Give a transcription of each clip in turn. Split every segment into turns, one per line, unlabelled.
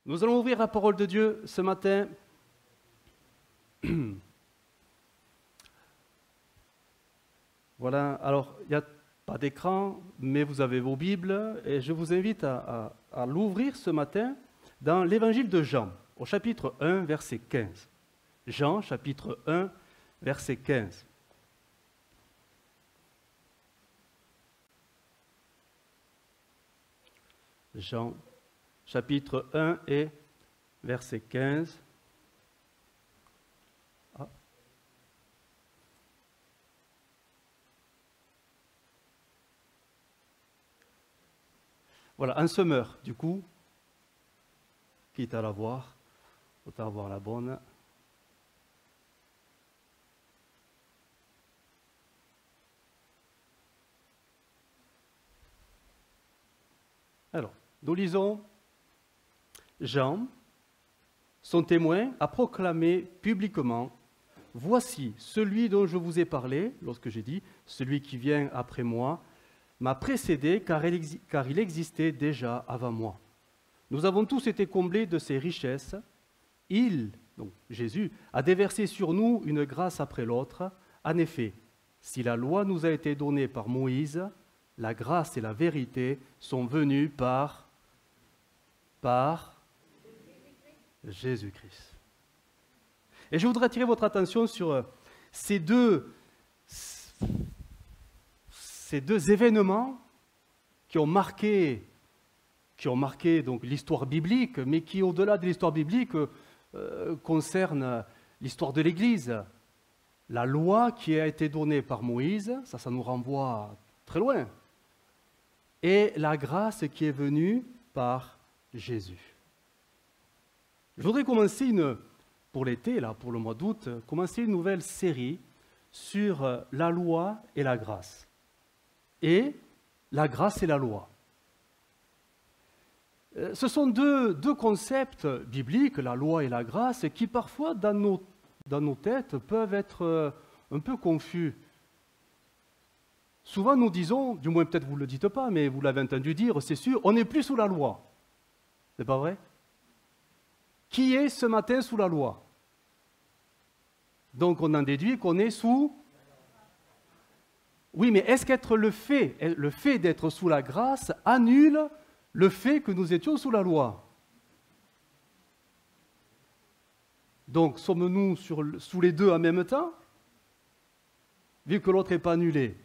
Nous allons ouvrir la parole de Dieu ce matin. Voilà, alors il n'y a pas d'écran, mais vous avez vos Bibles et je vous invite à l'ouvrir ce matin dans l'évangile de Jean, au chapitre 1, verset 15. Jean, chapitre 1, verset 15. Jean, chapitre 1 et verset 15. Ah. Voilà, un semeur, du coup, quitte à la voir, autant avoir la bonne. Alors, nous lisons Jean, son témoin, a proclamé publiquement « Voici celui dont je vous ai parlé, lorsque j'ai dit « Celui qui vient après moi, m'a précédé car il existait déjà avant moi. Nous avons tous été comblés de ses richesses. Il, donc Jésus, a déversé sur nous une grâce après l'autre. En effet, si la loi nous a été donnée par Moïse, la grâce et la vérité sont venues par Jésus-Christ. » Et je voudrais attirer votre attention sur ces deux événements qui ont marqué donc l'histoire biblique, mais qui, au-delà de l'histoire biblique, concernent l'histoire de l'Église. La loi qui a été donnée par Moïse, ça nous renvoie très loin, et la grâce qui est venue par Jésus. Je voudrais commencer pour l'été, pour le mois d'août, commencer une nouvelle série sur la loi et la grâce. Et la grâce et la loi. Ce sont deux concepts bibliques, la loi et la grâce, qui parfois dans nos têtes peuvent être un peu confus. Souvent nous disons, du moins peut-être vous ne le dites pas, mais vous l'avez entendu dire, c'est sûr, on n'est plus sous la loi. C'est pas vrai? Qui est ce matin sous la loi? Donc on en déduit qu'on est sous... Oui, mais est-ce qu'être le fait d'être sous la grâce annule le fait que nous étions sous la loi? Donc sommes-nous sous les deux en même temps, vu que l'autre n'est pas annulé?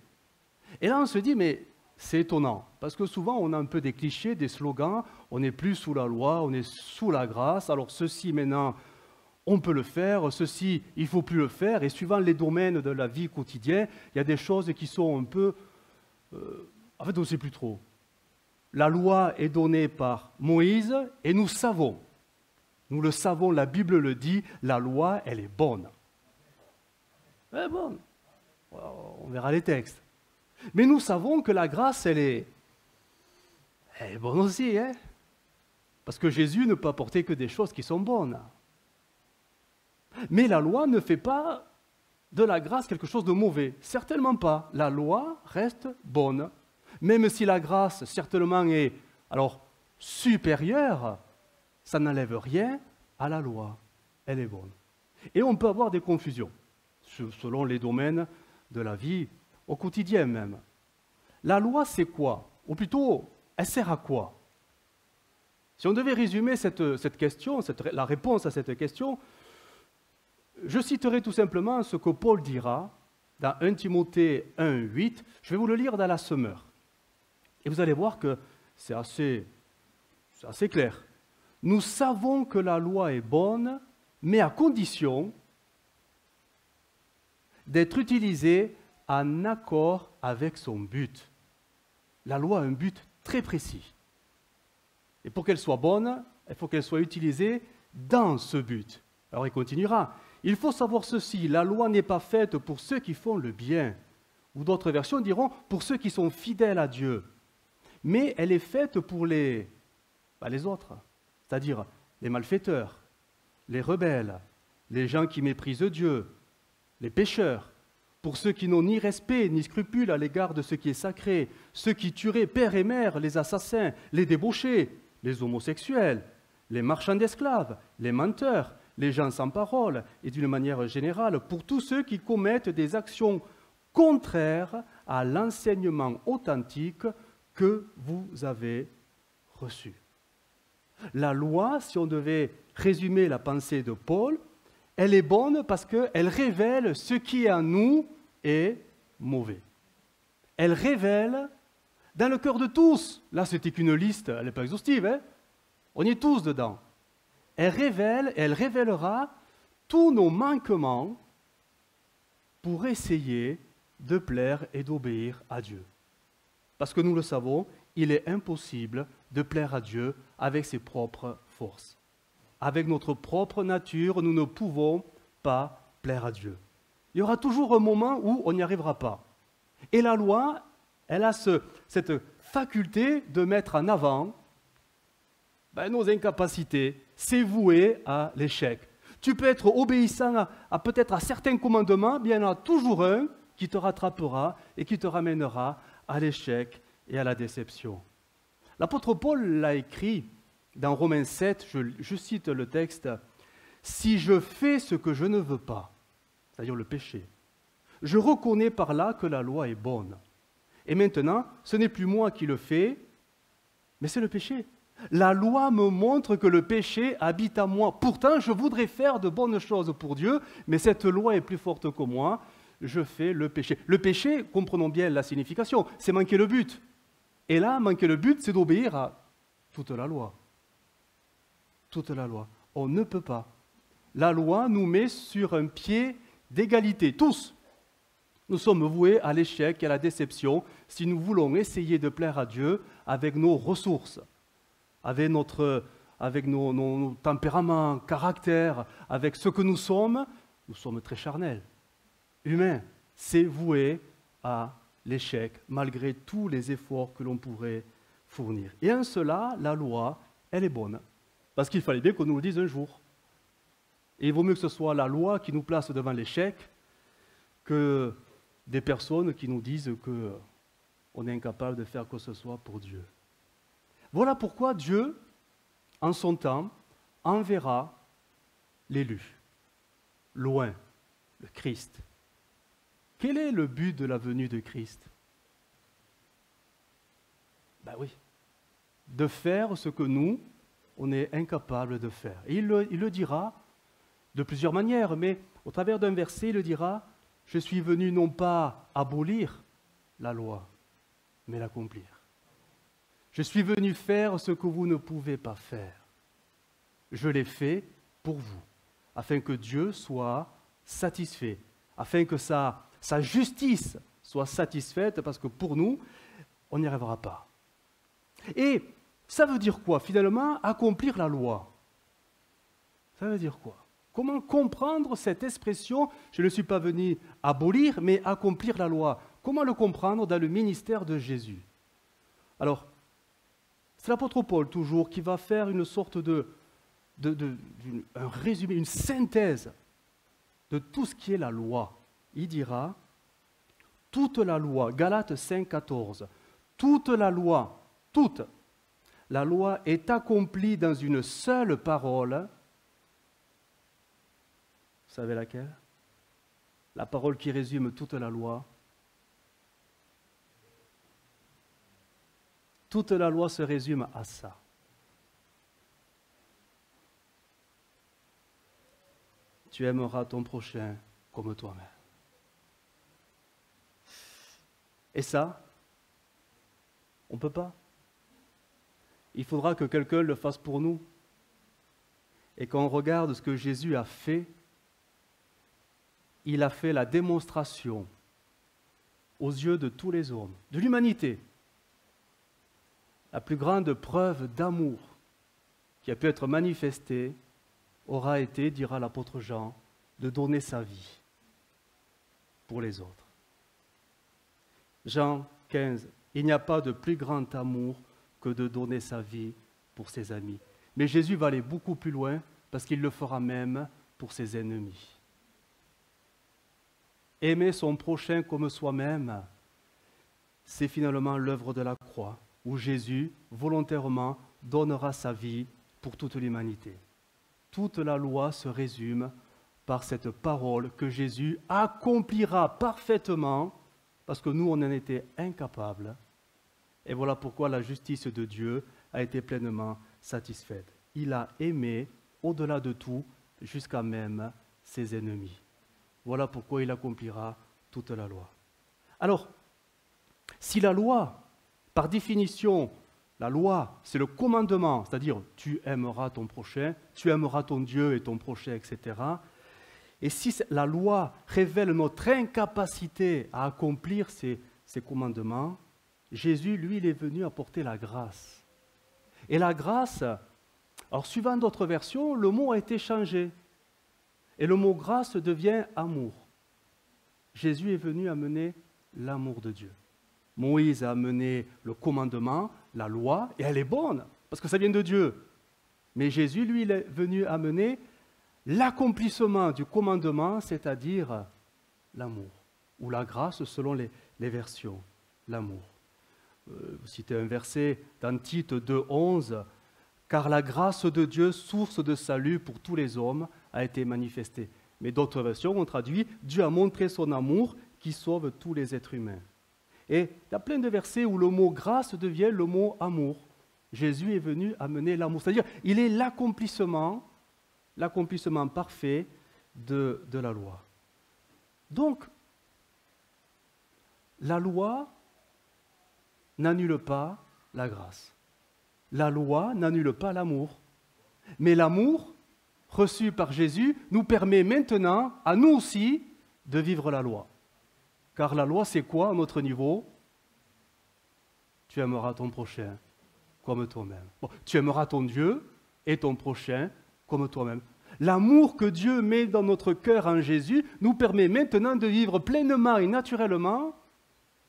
Et là on se dit, mais c'est étonnant, parce que souvent on a un peu des clichés, des slogans, on n'est plus sous la loi, on est sous la grâce, alors ceci maintenant on peut le faire, ceci il ne faut plus le faire, et suivant les domaines de la vie quotidienne, il y a des choses qui sont un peu... en fait on ne sait plus trop. La loi est donnée par Moïse, et nous le savons, la Bible le dit, la loi elle est bonne. Elle est bonne. On verra les textes. Mais nous savons que la grâce, elle est bonne aussi, hein? Parce que Jésus ne peut apporter que des choses qui sont bonnes. Mais la loi ne fait pas de la grâce quelque chose de mauvais. Certainement pas. La loi reste bonne. Même si la grâce, certainement, est supérieure, ça n'enlève rien à la loi. Elle est bonne. Et on peut avoir des confusions, selon les domaines de la vie, au quotidien même. La loi, c'est quoi? Ou plutôt, elle sert à quoi? Si on devait résumer cette question, la réponse à cette question, je citerai tout simplement ce que Paul dira dans 1 Timothée 1,8. Je vais vous le lire dans la Semeur. Et vous allez voir que c'est assez clair. Nous savons que la loi est bonne, mais à condition d'être utilisée en accord avec son but. La loi a un but très précis. Et pour qu'elle soit bonne, il faut qu'elle soit utilisée dans ce but. Alors il continuera. Il faut savoir ceci, la loi n'est pas faite pour ceux qui font le bien. Ou d'autres versions diront pour ceux qui sont fidèles à Dieu. Mais elle est faite pour les autres, c'est-à-dire les malfaiteurs, les rebelles, les gens qui méprisent Dieu, les pécheurs, pour ceux qui n'ont ni respect ni scrupule à l'égard de ce qui est sacré, ceux qui tueraient père et mère, les assassins, les débauchés, les homosexuels, les marchands d'esclaves, les menteurs, les gens sans parole, et d'une manière générale, pour tous ceux qui commettent des actions contraires à l'enseignement authentique que vous avez reçu. La loi, si on devait résumer la pensée de Paul, elle est bonne parce qu'elle révèle ce qui en nous est mauvais. Elle révèle dans le cœur de tous, là c'était qu'une liste, elle n'est pas exhaustive, hein? On y est tous dedans. Elle révélera tous nos manquements pour essayer de plaire et d'obéir à Dieu. Parce que nous le savons, il est impossible de plaire à Dieu avec ses propres forces. Avec notre propre nature, nous ne pouvons pas plaire à Dieu. Il y aura toujours un moment où on n'y arrivera pas. Et la loi, elle a cette faculté de mettre en avant nos incapacités. C'est voué à l'échec. Tu peux être obéissant peut-être à certains commandements, bien il y en a toujours un qui te rattrapera et qui te ramènera à l'échec et à la déception. L'apôtre Paul l'a écrit dans Romains 7, je cite le texte, « Si je fais ce que je ne veux pas, c'est-à-dire le péché, je reconnais par là que la loi est bonne. Et maintenant, ce n'est plus moi qui le fais, mais c'est le péché. La loi me montre que le péché habite en moi. Pourtant, je voudrais faire de bonnes choses pour Dieu, mais cette loi est plus forte que moi. Je fais le péché. Le péché, comprenons bien la signification, c'est manquer le but. Et là, manquer le but, c'est d'obéir à toute la loi. Toute la loi. On ne peut pas. La loi nous met sur un pied d'égalité, tous. Nous sommes voués à l'échec et à la déception si nous voulons essayer de plaire à Dieu avec nos ressources, avec nos tempéraments, caractères, avec ce que nous sommes très charnels, humains. C'est voué à l'échec, malgré tous les efforts que l'on pourrait fournir. Et en cela, la loi, elle est bonne. Parce qu'il fallait bien qu'on nous le dise un jour. Et il vaut mieux que ce soit la loi qui nous place devant l'échec que des personnes qui nous disent qu'on est incapable de faire quoi que ce soit pour Dieu. Voilà pourquoi Dieu, en son temps, enverra l'élu, loin, le Christ. Quel est le but de la venue de Christ? Ben oui, de faire ce que nous, on est incapable de faire. Et il le dira de plusieurs manières, mais au travers d'un verset, il le dira, « Je suis venu non pas abolir la loi, mais l'accomplir. Je suis venu faire ce que vous ne pouvez pas faire. Je l'ai fait pour vous, afin que Dieu soit satisfait, afin que sa justice soit satisfaite, parce que pour nous, on n'y arrivera pas. » Et ça veut dire quoi, finalement, accomplir la loi? Ça veut dire quoi? Comment comprendre cette expression « je ne suis pas venu abolir, mais accomplir la loi ». Comment le comprendre dans le ministère de Jésus? Alors, c'est l'apôtre Paul, toujours, qui va faire une sorte un résumé, une synthèse de tout ce qui est la loi. Il dira, toute la loi, Galates 5, 14, toute la loi est accomplie dans une seule parole. Vous savez laquelle? La parole qui résume toute la loi. Toute la loi se résume à ça. Tu aimeras ton prochain comme toi-même. Et ça, on ne peut pas. Il faudra que quelqu'un le fasse pour nous. Et quand on regarde ce que Jésus a fait, il a fait la démonstration aux yeux de tous les hommes, de l'humanité. La plus grande preuve d'amour qui a pu être manifestée aura été, dira l'apôtre Jean, de donner sa vie pour les autres. Jean 15, il n'y a pas de plus grand amour que de donner sa vie pour ses amis. Mais Jésus va aller beaucoup plus loin parce qu'il le fera même pour ses ennemis. Aimer son prochain comme soi-même, c'est finalement l'œuvre de la croix, où Jésus, volontairement, donnera sa vie pour toute l'humanité. Toute la loi se résume par cette parole que Jésus accomplira parfaitement, parce que nous, on en était incapables. Et voilà pourquoi la justice de Dieu a été pleinement satisfaite. Il a aimé, au-delà de tout, jusqu'à même ses ennemis. Voilà pourquoi il accomplira toute la loi. Alors, si la loi, par définition, la loi, c'est le commandement, c'est-à-dire tu aimeras ton prochain, tu aimeras ton Dieu et ton prochain, etc. Et si la loi révèle notre incapacité à accomplir ces commandements, Jésus, lui, il est venu apporter la grâce. Et la grâce, alors suivant d'autres versions, le mot a été changé. Et le mot grâce devient amour. Jésus est venu amener l'amour de Dieu. Moïse a amené le commandement, la loi, et elle est bonne, parce que ça vient de Dieu. Mais Jésus, lui, il est venu amener l'accomplissement du commandement, c'est-à-dire l'amour, ou la grâce selon les versions, l'amour. Vous citez un verset dans Tite 2,11, « Car la grâce de Dieu, source de salut pour tous les hommes, a été manifestée. » Mais d'autres versions ont traduit « Dieu a montré son amour qui sauve tous les êtres humains. » Et il y a plein de versets où le mot grâce devient le mot amour. Jésus est venu amener l'amour, c'est-à-dire il est l'accomplissement parfait de la loi. Donc, la loi n'annule pas la grâce. La loi n'annule pas l'amour. Mais l'amour, reçu par Jésus, nous permet maintenant, à nous aussi, de vivre la loi. Car la loi, c'est quoi à notre niveau? Tu aimeras ton prochain comme toi-même. Bon, tu aimeras ton Dieu et ton prochain comme toi-même. L'amour que Dieu met dans notre cœur en Jésus nous permet maintenant de vivre pleinement et naturellement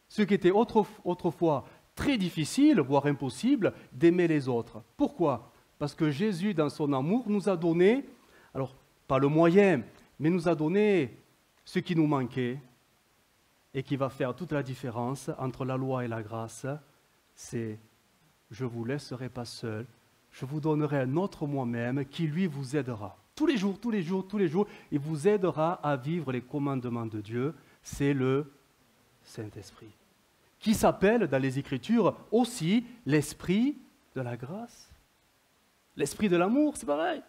ce qui était autrefois très difficile, voire impossible, d'aimer les autres. Pourquoi? Parce que Jésus, dans son amour, nous a donné, alors pas le moyen, mais nous a donné ce qui nous manquait et qui va faire toute la différence entre la loi et la grâce, c'est « je ne vous laisserai pas seul, je vous donnerai un autre moi-même qui, lui, vous aidera. » Tous les jours, il vous aidera à vivre les commandements de Dieu. C'est le Saint-Esprit, qui s'appelle dans les Écritures aussi l'Esprit de la grâce. L'Esprit de l'amour, c'est pareil.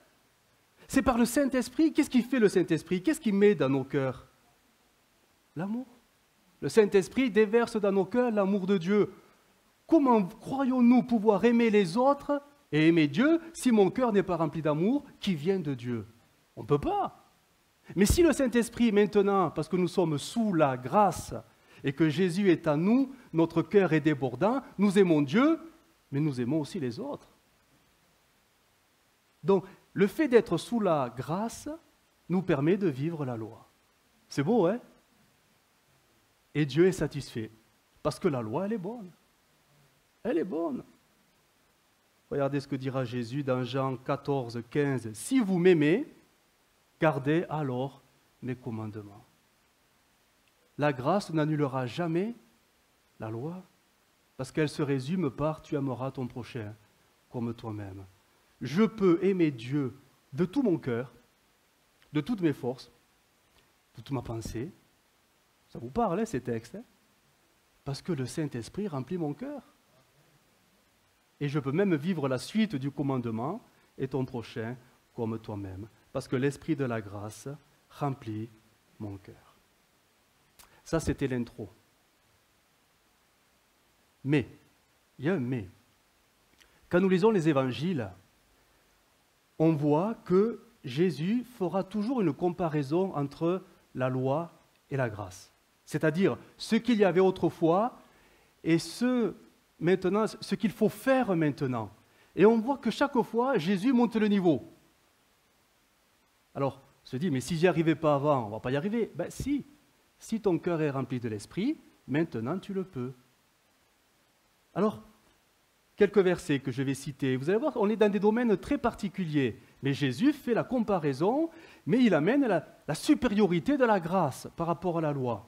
C'est par le Saint-Esprit. Qu'est-ce qui fait le Saint-Esprit? Qu'est-ce qu'il met dans nos cœurs? L'amour. Le Saint-Esprit déverse dans nos cœurs l'amour de Dieu. Comment croyons-nous pouvoir aimer les autres et aimer Dieu si mon cœur n'est pas rempli d'amour qui vient de Dieu? On ne peut pas. Mais si le Saint-Esprit maintenant, parce que nous sommes sous la grâce et que Jésus est à nous, notre cœur est débordant, nous aimons Dieu, mais nous aimons aussi les autres. Donc, le fait d'être sous la grâce nous permet de vivre la loi. C'est beau, hein? Et Dieu est satisfait, parce que la loi, elle est bonne. Elle est bonne. Regardez ce que dira Jésus dans Jean 14, 15. « Si vous m'aimez, gardez alors mes commandements. » La grâce n'annulera jamais la loi, parce qu'elle se résume par « tu aimeras ton prochain comme toi-même ». Je peux aimer Dieu de tout mon cœur, de toutes mes forces, de toute ma pensée. Ça vous parle, hein, ces textes, hein? Parce que le Saint-Esprit remplit mon cœur. Et je peux même vivre la suite du commandement « et ton prochain comme toi-même », parce que l'Esprit de la grâce remplit mon cœur. Ça, c'était l'intro. Mais, il y a un mais. Quand nous lisons les évangiles, on voit que Jésus fera toujours une comparaison entre la loi et la grâce. C'est-à-dire ce qu'il y avait autrefois et ce qu'il faut faire maintenant. Et on voit que chaque fois, Jésus monte le niveau. Alors, on se dit, mais si j'y arrivais pas avant, on ne va pas y arriver. Ben si. Si ton cœur est rempli de l'Esprit, maintenant tu le peux. Alors, quelques versets que je vais citer. Vous allez voir, on est dans des domaines très particuliers. Mais Jésus fait la comparaison, mais il amène la supériorité de la grâce par rapport à la loi.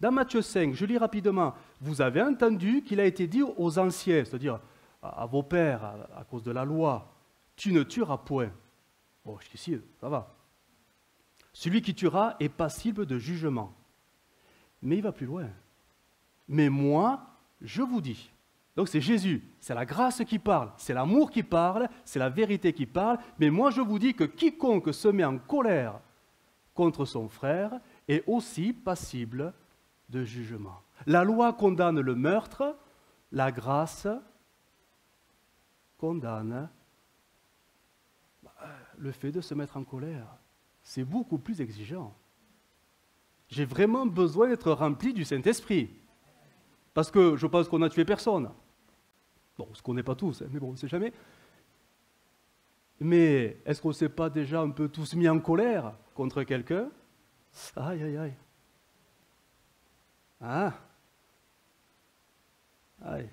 Dans Matthieu 5, je lis rapidement, vous avez entendu qu'il a été dit aux anciens, c'est-à-dire à vos pères, à cause de la loi, tu ne tueras point. Bon, jusqu'ici, ça va. Celui qui tuera est passible de jugement. Mais il va plus loin. Mais moi, je vous dis. Donc c'est Jésus, c'est la grâce qui parle, c'est l'amour qui parle, c'est la vérité qui parle. Mais moi, je vous dis que quiconque se met en colère contre son frère est aussi passible de jugement. La loi condamne le meurtre, la grâce condamne le fait de se mettre en colère. C'est beaucoup plus exigeant. J'ai vraiment besoin d'être rempli du Saint-Esprit. Parce que je pense qu'on n'a tué personne. Bon, on ne se connaît pas tous, mais bon, on ne sait jamais. Mais est-ce qu'on ne s'est pas déjà un peu tous mis en colère contre quelqu'un? Aïe, aïe, aïe. Ah. Aïe.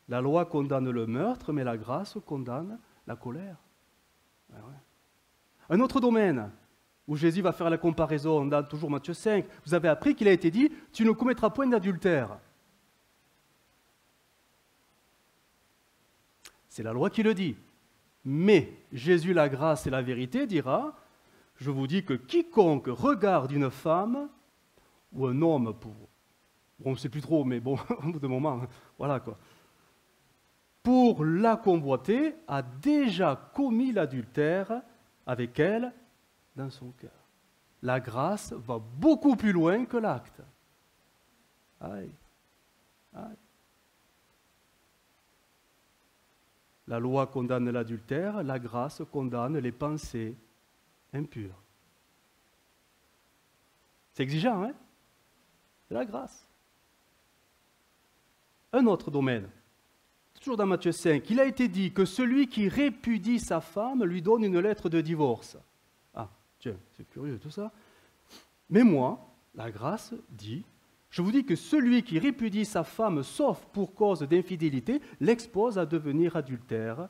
La loi condamne le meurtre, mais la grâce condamne la colère. Ah ouais. Un autre domaine où Jésus va faire la comparaison, dans toujours Matthieu 5, vous avez appris qu'il a été dit, tu ne commettras point d'adultère. C'est la loi qui le dit. Mais Jésus, la grâce et la vérité, dira, je vous dis que quiconque regarde une femme ou un homme pour... Bon, on ne sait plus trop, mais bon, au bout d'un moment, voilà quoi. Pour la convoiter, a déjà commis l'adultère avec elle dans son cœur. La grâce va beaucoup plus loin que l'acte. Aïe, aïe. La loi condamne l'adultère, la grâce condamne les pensées impures. C'est exigeant, hein? C'est la grâce. Un autre domaine, toujours dans Matthieu 5, il a été dit que celui qui répudie sa femme lui donne une lettre de divorce. Ah, tiens, c'est curieux tout ça. Mais moi, la grâce dit, je vous dis que celui qui répudie sa femme, sauf pour cause d'infidélité, l'expose à devenir adultère,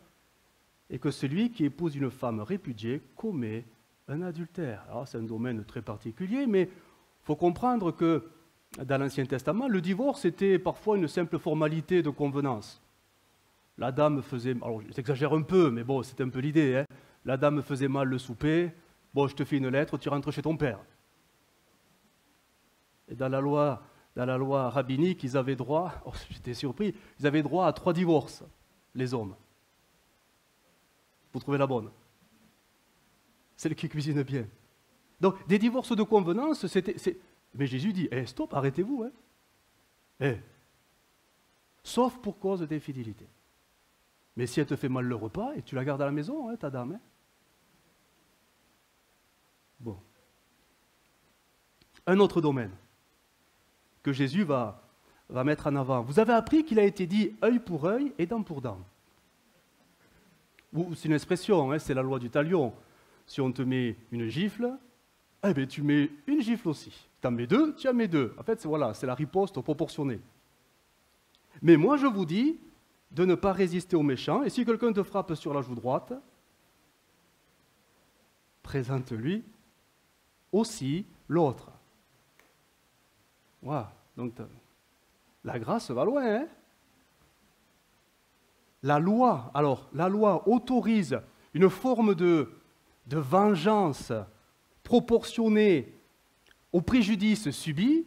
et que celui qui épouse une femme répudiée commet un adultère. Alors c'est un domaine très particulier, mais il faut comprendre que dans l'Ancien Testament, le divorce était parfois une simple formalité de convenance. La dame faisait, alors j'exagère un peu, mais bon, c'est un peu l'idée, hein. La dame faisait mal le souper, bon, je te fais une lettre, tu rentres chez ton père. Et dans la loi rabbinique, ils avaient droit, oh, j'étais surpris, ils avaient droit à 3 divorces, les hommes. Vous trouvez la bonne? Celle qui cuisine bien. Donc, des divorces de convenance, mais Jésus dit, stop, arrêtez-vous. Hein. Sauf pour cause d'infidélité. Mais si elle te fait mal le repas, et tu la gardes à la maison, hein, ta dame. Hein. Bon. Un autre domaine que Jésus va mettre en avant. Vous avez appris qu'il a été dit œil pour œil et dent pour dent. C'est une expression, hein, c'est la loi du talion. Si on te met une gifle, eh bien, tu mets une gifle aussi. Tu en mets 2, tu en mets 2. En fait, c'est la riposte proportionnée. Mais moi, je vous dis de ne pas résister aux méchants, et si quelqu'un te frappe sur la joue droite, présente-lui aussi l'autre. Voilà. Donc, la grâce va loin, hein? La loi autorise une forme de vengeance proportionnée au préjudice subi.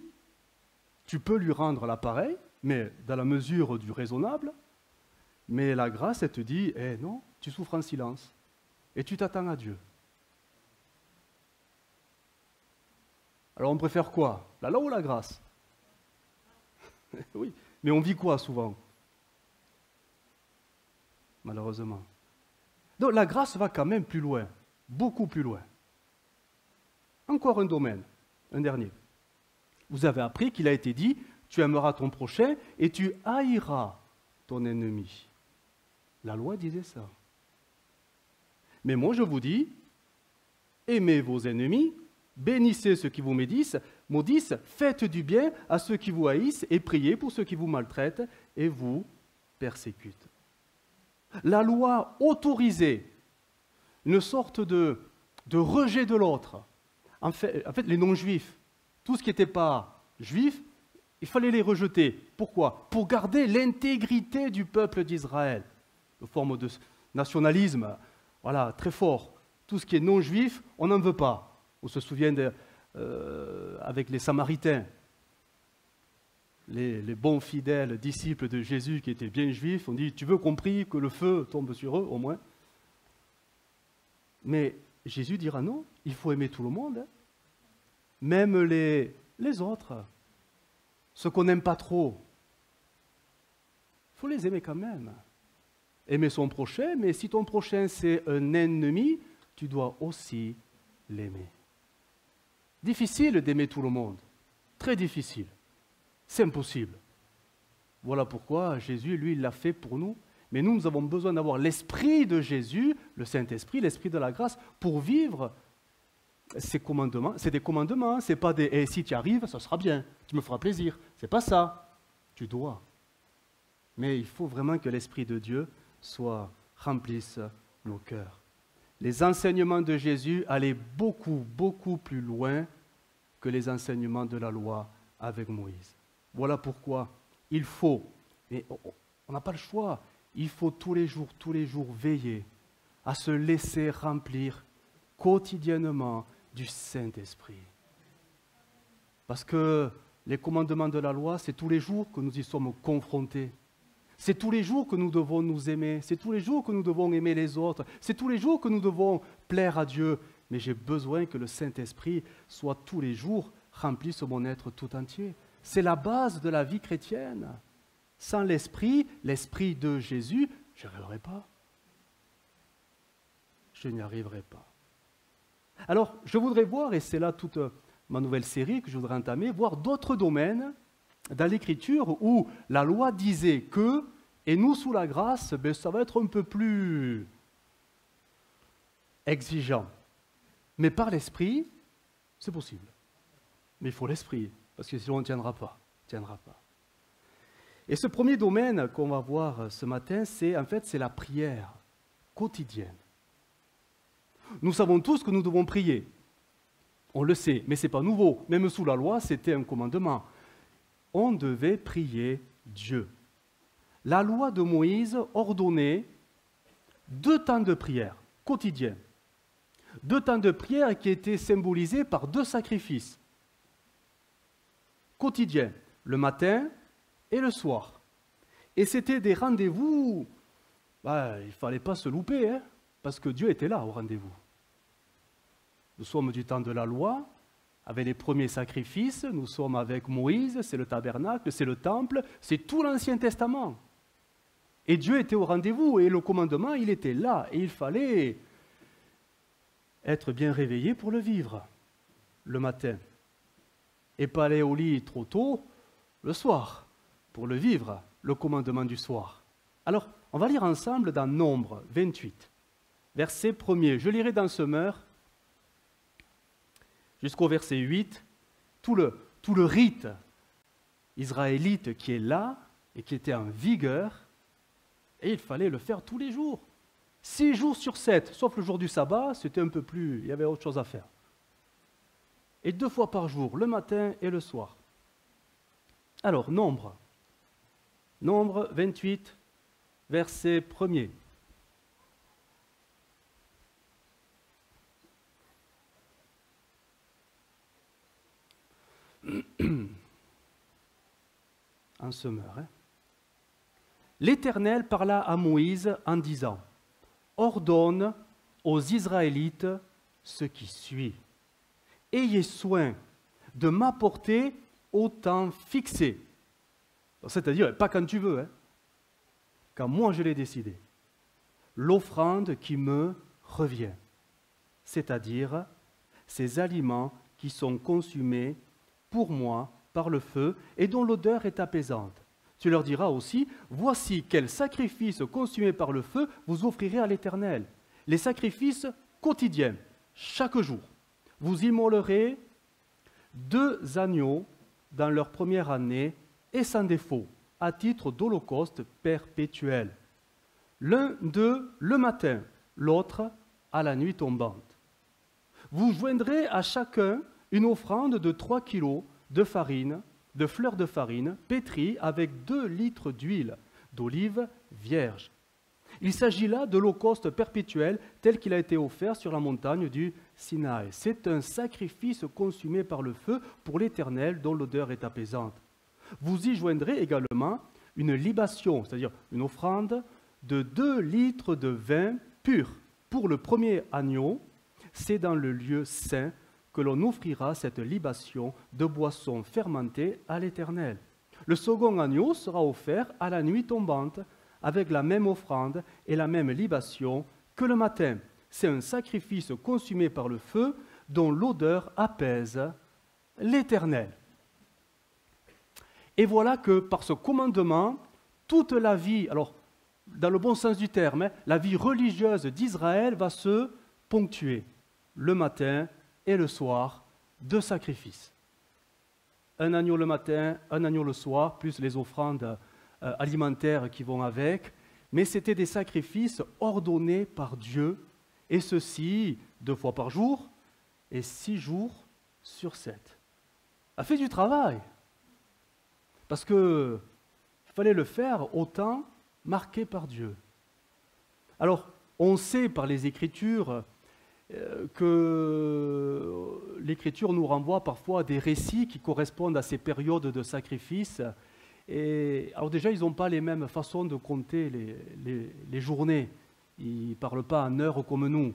Tu peux lui rendre l'appareil, mais dans la mesure du raisonnable. Mais la grâce, elle te dit, non, tu souffres en silence. Et tu t'attends à Dieu. Alors on préfère quoi? La loi ou la grâce? Oui, mais on vit quoi souvent? Malheureusement. Donc la grâce va quand même plus loin, beaucoup plus loin. Encore un domaine, un dernier. Vous avez appris qu'il a été dit, tu aimeras ton prochain et tu haïras ton ennemi. La loi disait ça. Mais moi je vous dis, aimez vos ennemis, bénissez ceux qui vous maudissent, faites du bien à ceux qui vous haïssent et priez pour ceux qui vous maltraitent et vous persécutent. La loi autorisait une sorte de rejet de l'autre. En fait, les non-juifs, tout ce qui n'était pas juif, il fallait les rejeter. Pourquoi? Pour garder l'intégrité du peuple d'Israël, sous forme nationalisme, voilà, très fort. Tout ce qui est non-juif, on n'en veut pas. On se souvient avec les Samaritains, les bons fidèles disciples de Jésus qui étaient bien juifs, on dit, tu veux qu'on prie que le feu tombe sur eux, au moins. Mais Jésus dira non, il faut aimer tout le monde, hein. Même les autres, ceux qu'on n'aime pas trop. Il faut les aimer quand même. Aimer son prochain, mais si ton prochain c'est un ennemi, tu dois aussi l'aimer. Difficile d'aimer tout le monde, très difficile. C'est impossible. Voilà pourquoi Jésus, lui, il l'a fait pour nous. Mais nous, nous avons besoin d'avoir l'esprit de Jésus, le Saint-Esprit, l'esprit de la grâce, pour vivre ces commandements. C'est des commandements, c'est pas des « et si tu y arrives, ça sera bien, tu me feras plaisir ». C'est pas ça. Tu dois. Mais il faut vraiment que l'Esprit de Dieu remplisse nos cœurs. Les enseignements de Jésus allaient beaucoup, beaucoup plus loin que les enseignements de la loi avec Moïse. Voilà pourquoi il faut, mais on n'a pas le choix, il faut tous les jours veiller à se laisser remplir quotidiennement du Saint-Esprit. Parce que les commandements de la loi, c'est tous les jours que nous y sommes confrontés. C'est tous les jours que nous devons nous aimer, c'est tous les jours que nous devons aimer les autres, c'est tous les jours que nous devons plaire à Dieu. Mais j'ai besoin que le Saint-Esprit soit tous les jours remplisse mon être tout entier. C'est la base de la vie chrétienne. Sans l'Esprit de Jésus, je n'y arriverai pas. Je n'y arriverai pas. Alors, je voudrais voir, et c'est là toute ma nouvelle série que je voudrais entamer, voir d'autres domaines dans l'Écriture où la loi disait que, et nous sous la grâce, ça va être un peu plus exigeant. Mais par l'Esprit, c'est possible. Mais il faut l'Esprit, parce que sinon on ne tiendra pas. Et ce premier domaine qu'on va voir ce matin, c'est la prière quotidienne. Nous savons tous que nous devons prier. On le sait, mais ce n'est pas nouveau. Même sous la loi, c'était un commandement. On devait prier Dieu. La loi de Moïse ordonnait 2 temps de prière quotidiens. 2 temps de prière qui étaient symbolisés par 2 sacrifices quotidiens, le matin et le soir. Et c'était des rendez-vous, il ne fallait pas se louper, hein, parce que Dieu était là au rendez-vous. Nous sommes du temps de la loi, avec les premiers sacrifices, nous sommes avec Moïse, c'est le tabernacle, c'est le temple, c'est tout l'Ancien Testament. Et Dieu était au rendez-vous, et le commandement, il était là, et il fallait être bien réveillé pour le vivre, le matin. Et pas aller au lit trop tôt, le soir, pour le vivre, le commandement du soir. Alors, on va lire ensemble dans Nombre 28, verset 1er. Je lirai dans Semeur, jusqu'au verset 8, tout le rite israélite qui est là, et qui était en vigueur, et il fallait le faire tous les jours. 6 jours sur 7, sauf le jour du sabbat, c'était un peu plus, il y avait autre chose à faire. Et 2 fois par jour, le matin et le soir. Alors, Nombre 28, verset 1er. En semeur. L'Éternel parla à Moïse en disant, « Ordonne aux Israélites ce qui suit. Ayez soin de m'apporter au temps fixé. » C'est-à-dire, pas quand tu veux, hein, quand moi je l'ai décidé. L'offrande qui me revient, c'est-à-dire ces aliments qui sont consumés pour moi par le feu et dont l'odeur est apaisante. Tu leur diras aussi, voici quel sacrifice consumé par le feu vous offrirez à l'Éternel. Les sacrifices quotidiens, chaque jour. Vous immolerez 2 agneaux dans leur première année et sans défaut, à titre d'holocauste perpétuel. L'un d'eux le matin, l'autre à la nuit tombante. Vous joindrez à chacun une offrande de 3 kilos de farine, de fleurs de farine, pétrie avec 2 litres d'huile d'olive vierge. Il s'agit là de l'holocauste perpétuel tel qu'il a été offert sur la montagne du Sinaï. C'est un sacrifice consumé par le feu pour l'Éternel dont l'odeur est apaisante. Vous y joindrez également une libation, c'est-à-dire une offrande de 2 litres de vin pur. Pour le premier agneau, c'est dans le lieu saint que l'on offrira cette libation de boisson fermentée à l'Éternel. Le second agneau sera offert à la nuit tombante avec la même offrande et la même libation que le matin. C'est un sacrifice consumé par le feu dont l'odeur apaise l'Éternel. Et voilà que par ce commandement, toute la vie, alors dans le bon sens du terme, la vie religieuse d'Israël va se ponctuer le matin et le soir de sacrifices. Un agneau le matin, un agneau le soir, plus les offrandes alimentaires qui vont avec. Mais c'était des sacrifices ordonnés par Dieu, et ceci 2 fois par jour et 6 jours sur 7. Ça a fait du travail, parce qu'il fallait le faire au temps marqué par Dieu. Alors, on sait par les Écritures que l'Écriture nous renvoie parfois à des récits qui correspondent à ces périodes de sacrifice. Et, alors déjà, ils n'ont pas les mêmes façons de compter les journées. Ils ne parlent pas en heures comme nous.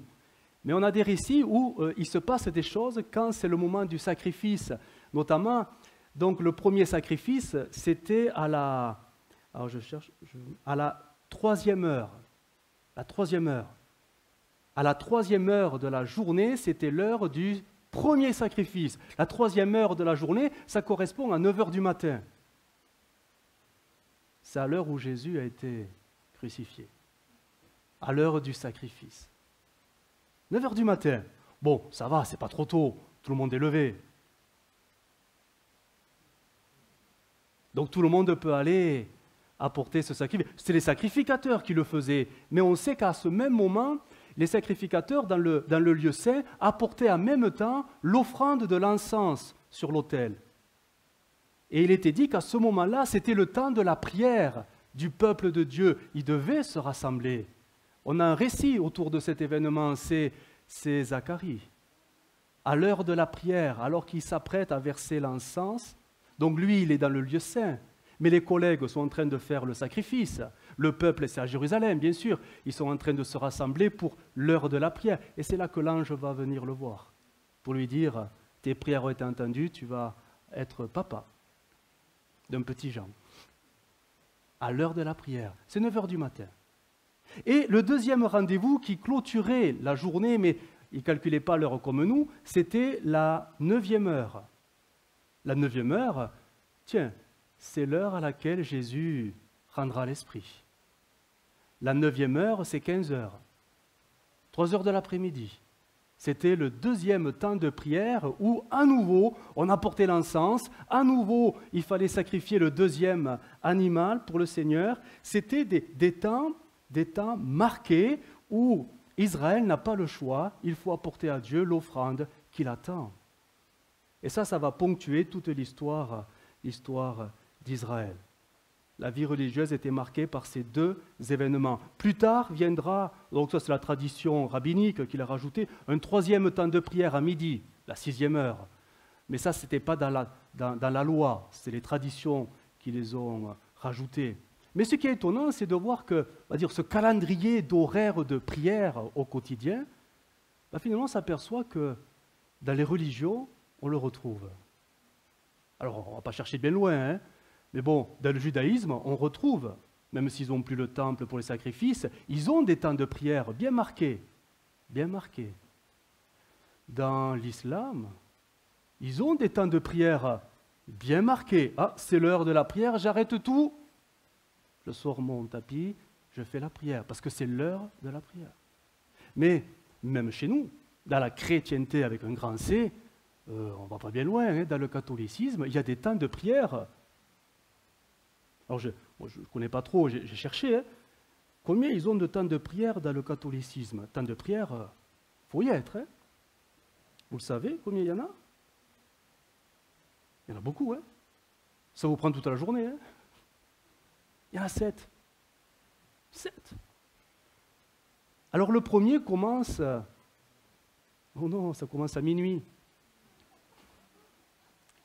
Mais on a des récits où il se passe des choses quand c'est le moment du sacrifice. Notamment, donc le premier sacrifice, c'était à la 3e heure. La 3e heure. À la 3e heure de la journée, c'était l'heure du premier sacrifice. La 3e heure de la journée, ça correspond à 9 heures du matin. C'est à l'heure où Jésus a été crucifié. À l'heure du sacrifice. 9 heures du matin. Bon, ça va, c'est pas trop tôt. Tout le monde est levé. Donc tout le monde peut aller apporter ce sacrifice. C'est les sacrificateurs qui le faisaient. Mais on sait qu'à ce même moment, les sacrificateurs dans le lieu saint apportaient en même temps l'offrande de l'encens sur l'autel. Et il était dit qu'à ce moment-là, c'était le temps de la prière du peuple de Dieu. Ils devaient se rassembler. On a un récit autour de cet événement, c'est Zacharie. À l'heure de la prière, alors qu'il s'apprête à verser l'encens, donc lui, il est dans le lieu saint, mais les collègues sont en train de faire le sacrifice. Le peuple, c'est à Jérusalem, bien sûr. Ils sont en train de se rassembler pour l'heure de la prière. Et c'est là que l'ange va venir le voir, pour lui dire, tes prières ont été entendues, tu vas être papa d'un petit Jean. À l'heure de la prière, c'est 9 heures du matin. Et le deuxième rendez-vous qui clôturait la journée, mais il ne calculait pas l'heure comme nous, c'était la 9e heure. La 9e heure, tiens, c'est l'heure à laquelle Jésus rendra l'Esprit. La 9e heure, c'est 15 heures. 3 heures de l'après-midi. C'était le deuxième temps de prière où, à nouveau, on apportait l'encens. À nouveau, il fallait sacrifier le deuxième animal pour le Seigneur. C'était des temps marqués où Israël n'a pas le choix. Il faut apporter à Dieu l'offrande qu'il attend. Et ça va ponctuer toute l'histoire d'Israël. La vie religieuse était marquée par ces 2 événements. Plus tard viendra, donc ça c'est la tradition rabbinique qu'il a rajouté, un 3e temps de prière à midi, la 6e heure. Mais ça, ce n'était pas dans la loi, c'est les traditions qui les ont rajoutées. Mais ce qui est étonnant, c'est de voir que, on va dire, ce calendrier d'horaires de prière au quotidien, finalement, on s'aperçoit que dans les religions, on le retrouve. Alors, on ne va pas chercher bien loin, hein, mais bon, dans le judaïsme, on retrouve, même s'ils n'ont plus le temple pour les sacrifices, ils ont des temps de prière bien marqués, bien marqués. Dans l'islam, ils ont des temps de prière bien marqués. Ah, c'est l'heure de la prière, j'arrête tout, je sors mon tapis, je fais la prière, parce que c'est l'heure de la prière. Mais même chez nous, dans la chrétienté avec un grand C, on ne va pas bien loin, hein, dans le catholicisme, il y a des temps de prière. Alors, je ne connais pas trop, j'ai cherché. Hein. Combien ils ont de temps de prière dans le catholicisme? Temps de prière, il faut y être. Hein. Vous le savez, combien il y en a? Il y en a beaucoup. Hein. Ça vous prend toute la journée. Hein. Il y en a 7. 7. Alors le premier commence... Oh non, ça commence à minuit.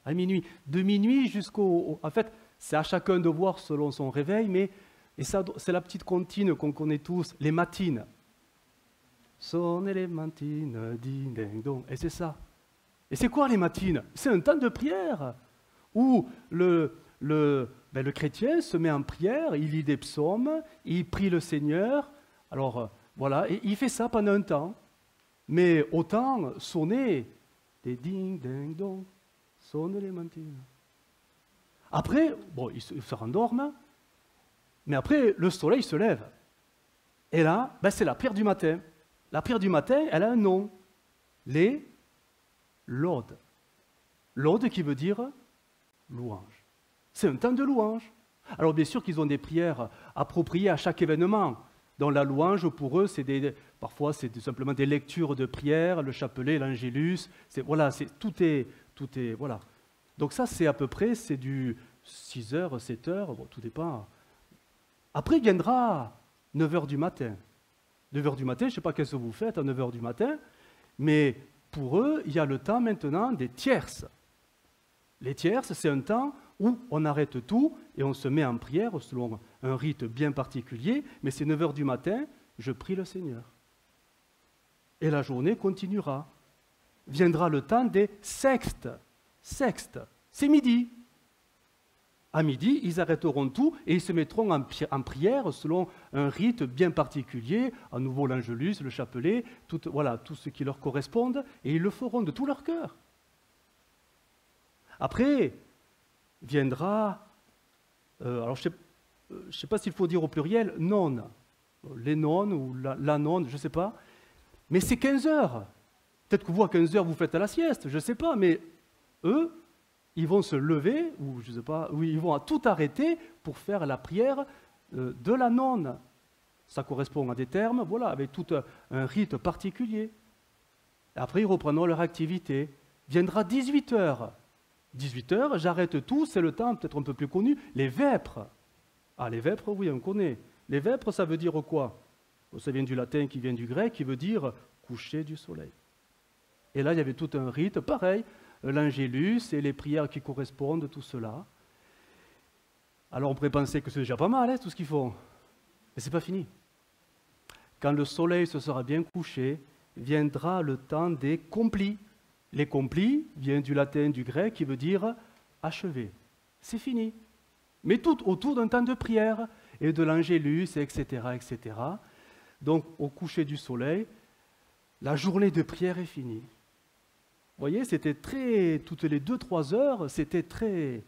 À minuit. De minuit jusqu'au... En fait, c'est à chacun de voir selon son réveil, mais et ça, c'est la petite comptine qu'on connaît tous, les matines. Sonner les matines, ding, ding, dong. Et c'est ça. Et c'est quoi les matines? C'est un temps de prière où le chrétien se met en prière, il lit des psaumes, il prie le Seigneur. Alors voilà, et il fait ça pendant un temps. Mais autant sonner des ding, ding, dong, sonner les matines. Après, bon, il se rendorment, mais après, le soleil se lève. Et là, c'est la prière du matin. La prière du matin, elle a un nom. Les laudes. Laude qui veut dire louange. C'est un temps de louange. Alors bien sûr qu'ils ont des prières appropriées à chaque événement. Dans la louange, pour eux, parfois c'est simplement des lectures de prières, le chapelet, l'angélus. Voilà, tout est, voilà. Donc ça, c'est à peu près, c'est du 6h, 7h, bon, tout dépend. Après, il viendra 9h du matin. 9h du matin, je ne sais pas qu'est-ce que vous faites à 9h du matin, mais pour eux, il y a le temps maintenant des tierces. Les tierces, c'est un temps où on arrête tout et on se met en prière selon un rite bien particulier, mais c'est 9h du matin, je prie le Seigneur. Et la journée continuera. Viendra le temps des sextes. Sextes, c'est midi. À midi, ils arrêteront tout et ils se mettront en prière selon un rite bien particulier, à nouveau l'angelus, le chapelet, tout ce qui leur corresponde, et ils le feront de tout leur cœur. Après, viendra, alors je ne sais pas s'il faut dire au pluriel, nonnes, les nonnes ou la nonne, je ne sais pas, mais c'est 15 heures. Peut-être que vous, à 15 heures, vous faites à la sieste, je ne sais pas, mais eux, ils vont se lever, ou je ne sais pas, oui, ils vont tout arrêter pour faire la prière de la nonne. Ça correspond à des termes, voilà, avec tout un rite particulier. Après, ils reprendront leur activité. Viendra 18 heures. 18 heures, j'arrête tout, c'est le temps peut-être un peu plus connu, les vêpres. Ah, les vêpres, oui, on connaît. Les vêpres, ça veut dire quoi? Ça vient du latin qui vient du grec, qui veut dire coucher du soleil. Et là, il y avait tout un rite, pareil, l'angélus et les prières qui correspondent, tout cela. Alors on pourrait penser que c'est déjà pas mal, tout ce qu'ils font. Mais ce n'est pas fini. Quand le soleil se sera bien couché, viendra le temps des complis. Les complis viennent du latin, du grec, qui veut dire achever. C'est fini. Mais tout autour d'un temps de prière et de l'angélus, etc., etc. Donc au coucher du soleil, la journée de prière est finie. Vous voyez, c'était toutes les 2-3 heures, c'était très...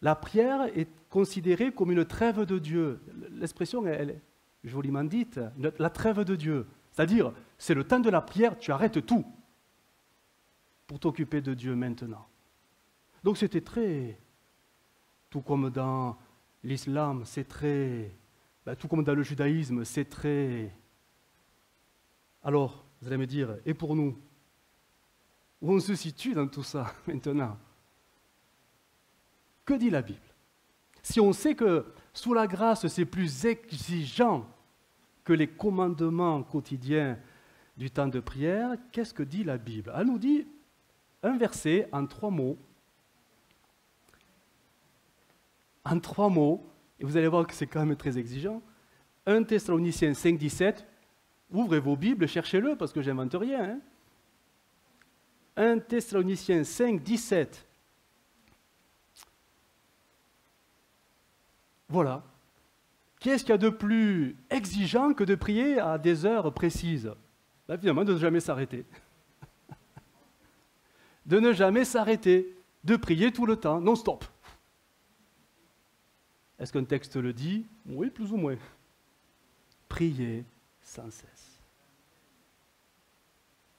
La prière est considérée comme une trêve de Dieu. L'expression, elle est joliment dite, la trêve de Dieu. C'est-à-dire, c'est le temps de la prière, tu arrêtes tout pour t'occuper de Dieu maintenant. Donc c'était très... Tout comme dans l'islam, c'est très... tout comme dans le judaïsme, c'est très... Alors, vous allez me dire, et pour nous? Où on se situe dans tout ça maintenant? Que dit la Bible? Si on sait que sous la grâce, c'est plus exigeant que les commandements quotidiens du temps de prière, qu'est-ce que dit la Bible? Elle nous dit un verset en 3 mots. En 3 mots, et vous allez voir que c'est quand même très exigeant. 1 Thessaloniciens 5, 17. Ouvrez vos Bibles, cherchez-le, parce que j'invente rien. 1 Thessaloniciens 5, 17. Voilà. Qu'est-ce qu'il y a de plus exigeant que de prier à des heures précises? Finalement, de ne jamais s'arrêter. De ne jamais s'arrêter. De prier tout le temps, non-stop. Est-ce qu'un texte le dit? Oui, plus ou moins. Priez sans cesse.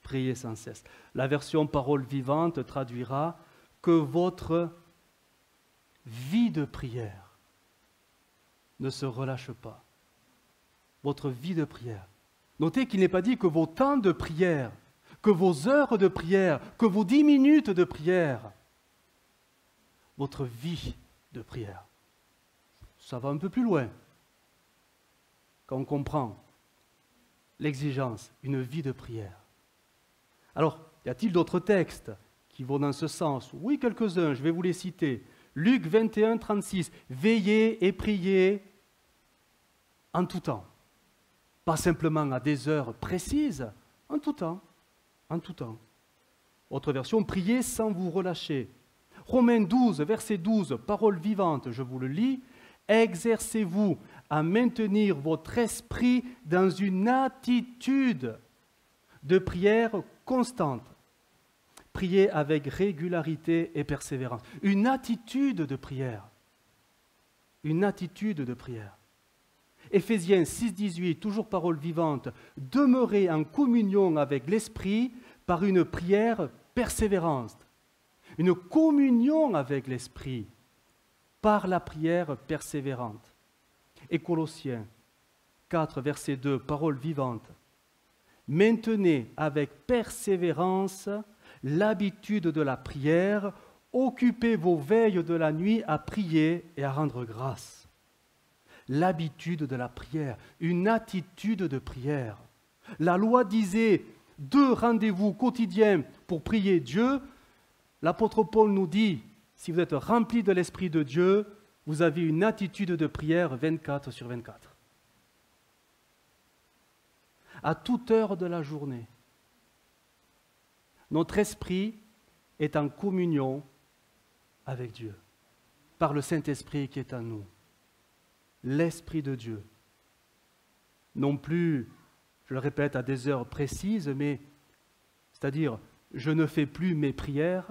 Priez sans cesse. La version parole vivante traduira que votre vie de prière ne se relâche pas. Votre vie de prière. Notez qu'il n'est pas dit que vos temps de prière, que vos heures de prière, que vos 10 minutes de prière, votre vie de prière. Ça va un peu plus loin quand on comprend. l'exigence, une vie de prière. Alors, y a-t-il d'autres textes qui vont dans ce sens? Oui, quelques-uns, je vais vous les citer. Luc 21, 36, « Veillez et priez en tout temps ». Pas simplement à des heures précises, en tout temps, en tout temps. Autre version, « Priez sans vous relâcher ». Romains 12, verset 12, parole vivante, je vous le lis. « Exercez-vous à maintenir votre esprit dans une attitude de prière constante. Priez avec régularité et persévérance. » Une attitude de prière. Une attitude de prière. Éphésiens 6, 18, toujours parole vivante. « Demeurez en communion avec l'Esprit par une prière persévérante. » Une communion avec l'Esprit par la prière persévérante. Et Colossiens 4, verset 2, parole vivante. « Maintenez avec persévérance l'habitude de la prière, occupez vos veilles de la nuit à prier et à rendre grâce. » L'habitude de la prière, une attitude de prière. La loi disait 2 rendez-vous quotidiens pour prier Dieu. L'apôtre Paul nous dit, si vous êtes rempli de l'Esprit de Dieu, vous avez une attitude de prière 24 sur 24. À toute heure de la journée, notre esprit est en communion avec Dieu, par le Saint-Esprit qui est en nous. L'Esprit de Dieu. Non plus, je le répète, à des heures précises, mais c'est-à-dire, je ne fais plus mes prières.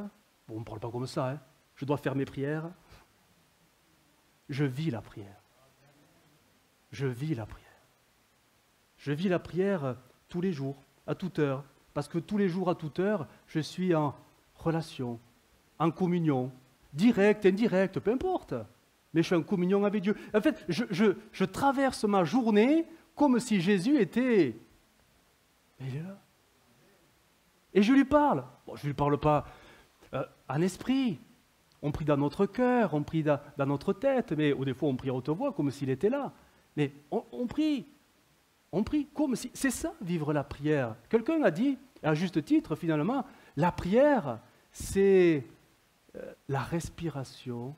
Bon, on ne parle pas comme ça, hein. Je dois faire mes prières. Je vis la prière. Je vis la prière. Je vis la prière tous les jours, à toute heure, parce que tous les jours, à toute heure, je suis en relation, en communion, directe, indirecte, peu importe. Mais je suis en communion avec Dieu. En fait, je traverse ma journée comme si Jésus était... Il est là. Et je lui parle. Bon, je ne lui parle pas en esprit. On prie dans notre cœur, on prie dans notre tête, mais ou des fois on prie à haute voix comme s'il était là. Mais on prie. On prie comme si... C'est ça, vivre la prière. Quelqu'un a dit, à juste titre finalement, la prière, c'est la respiration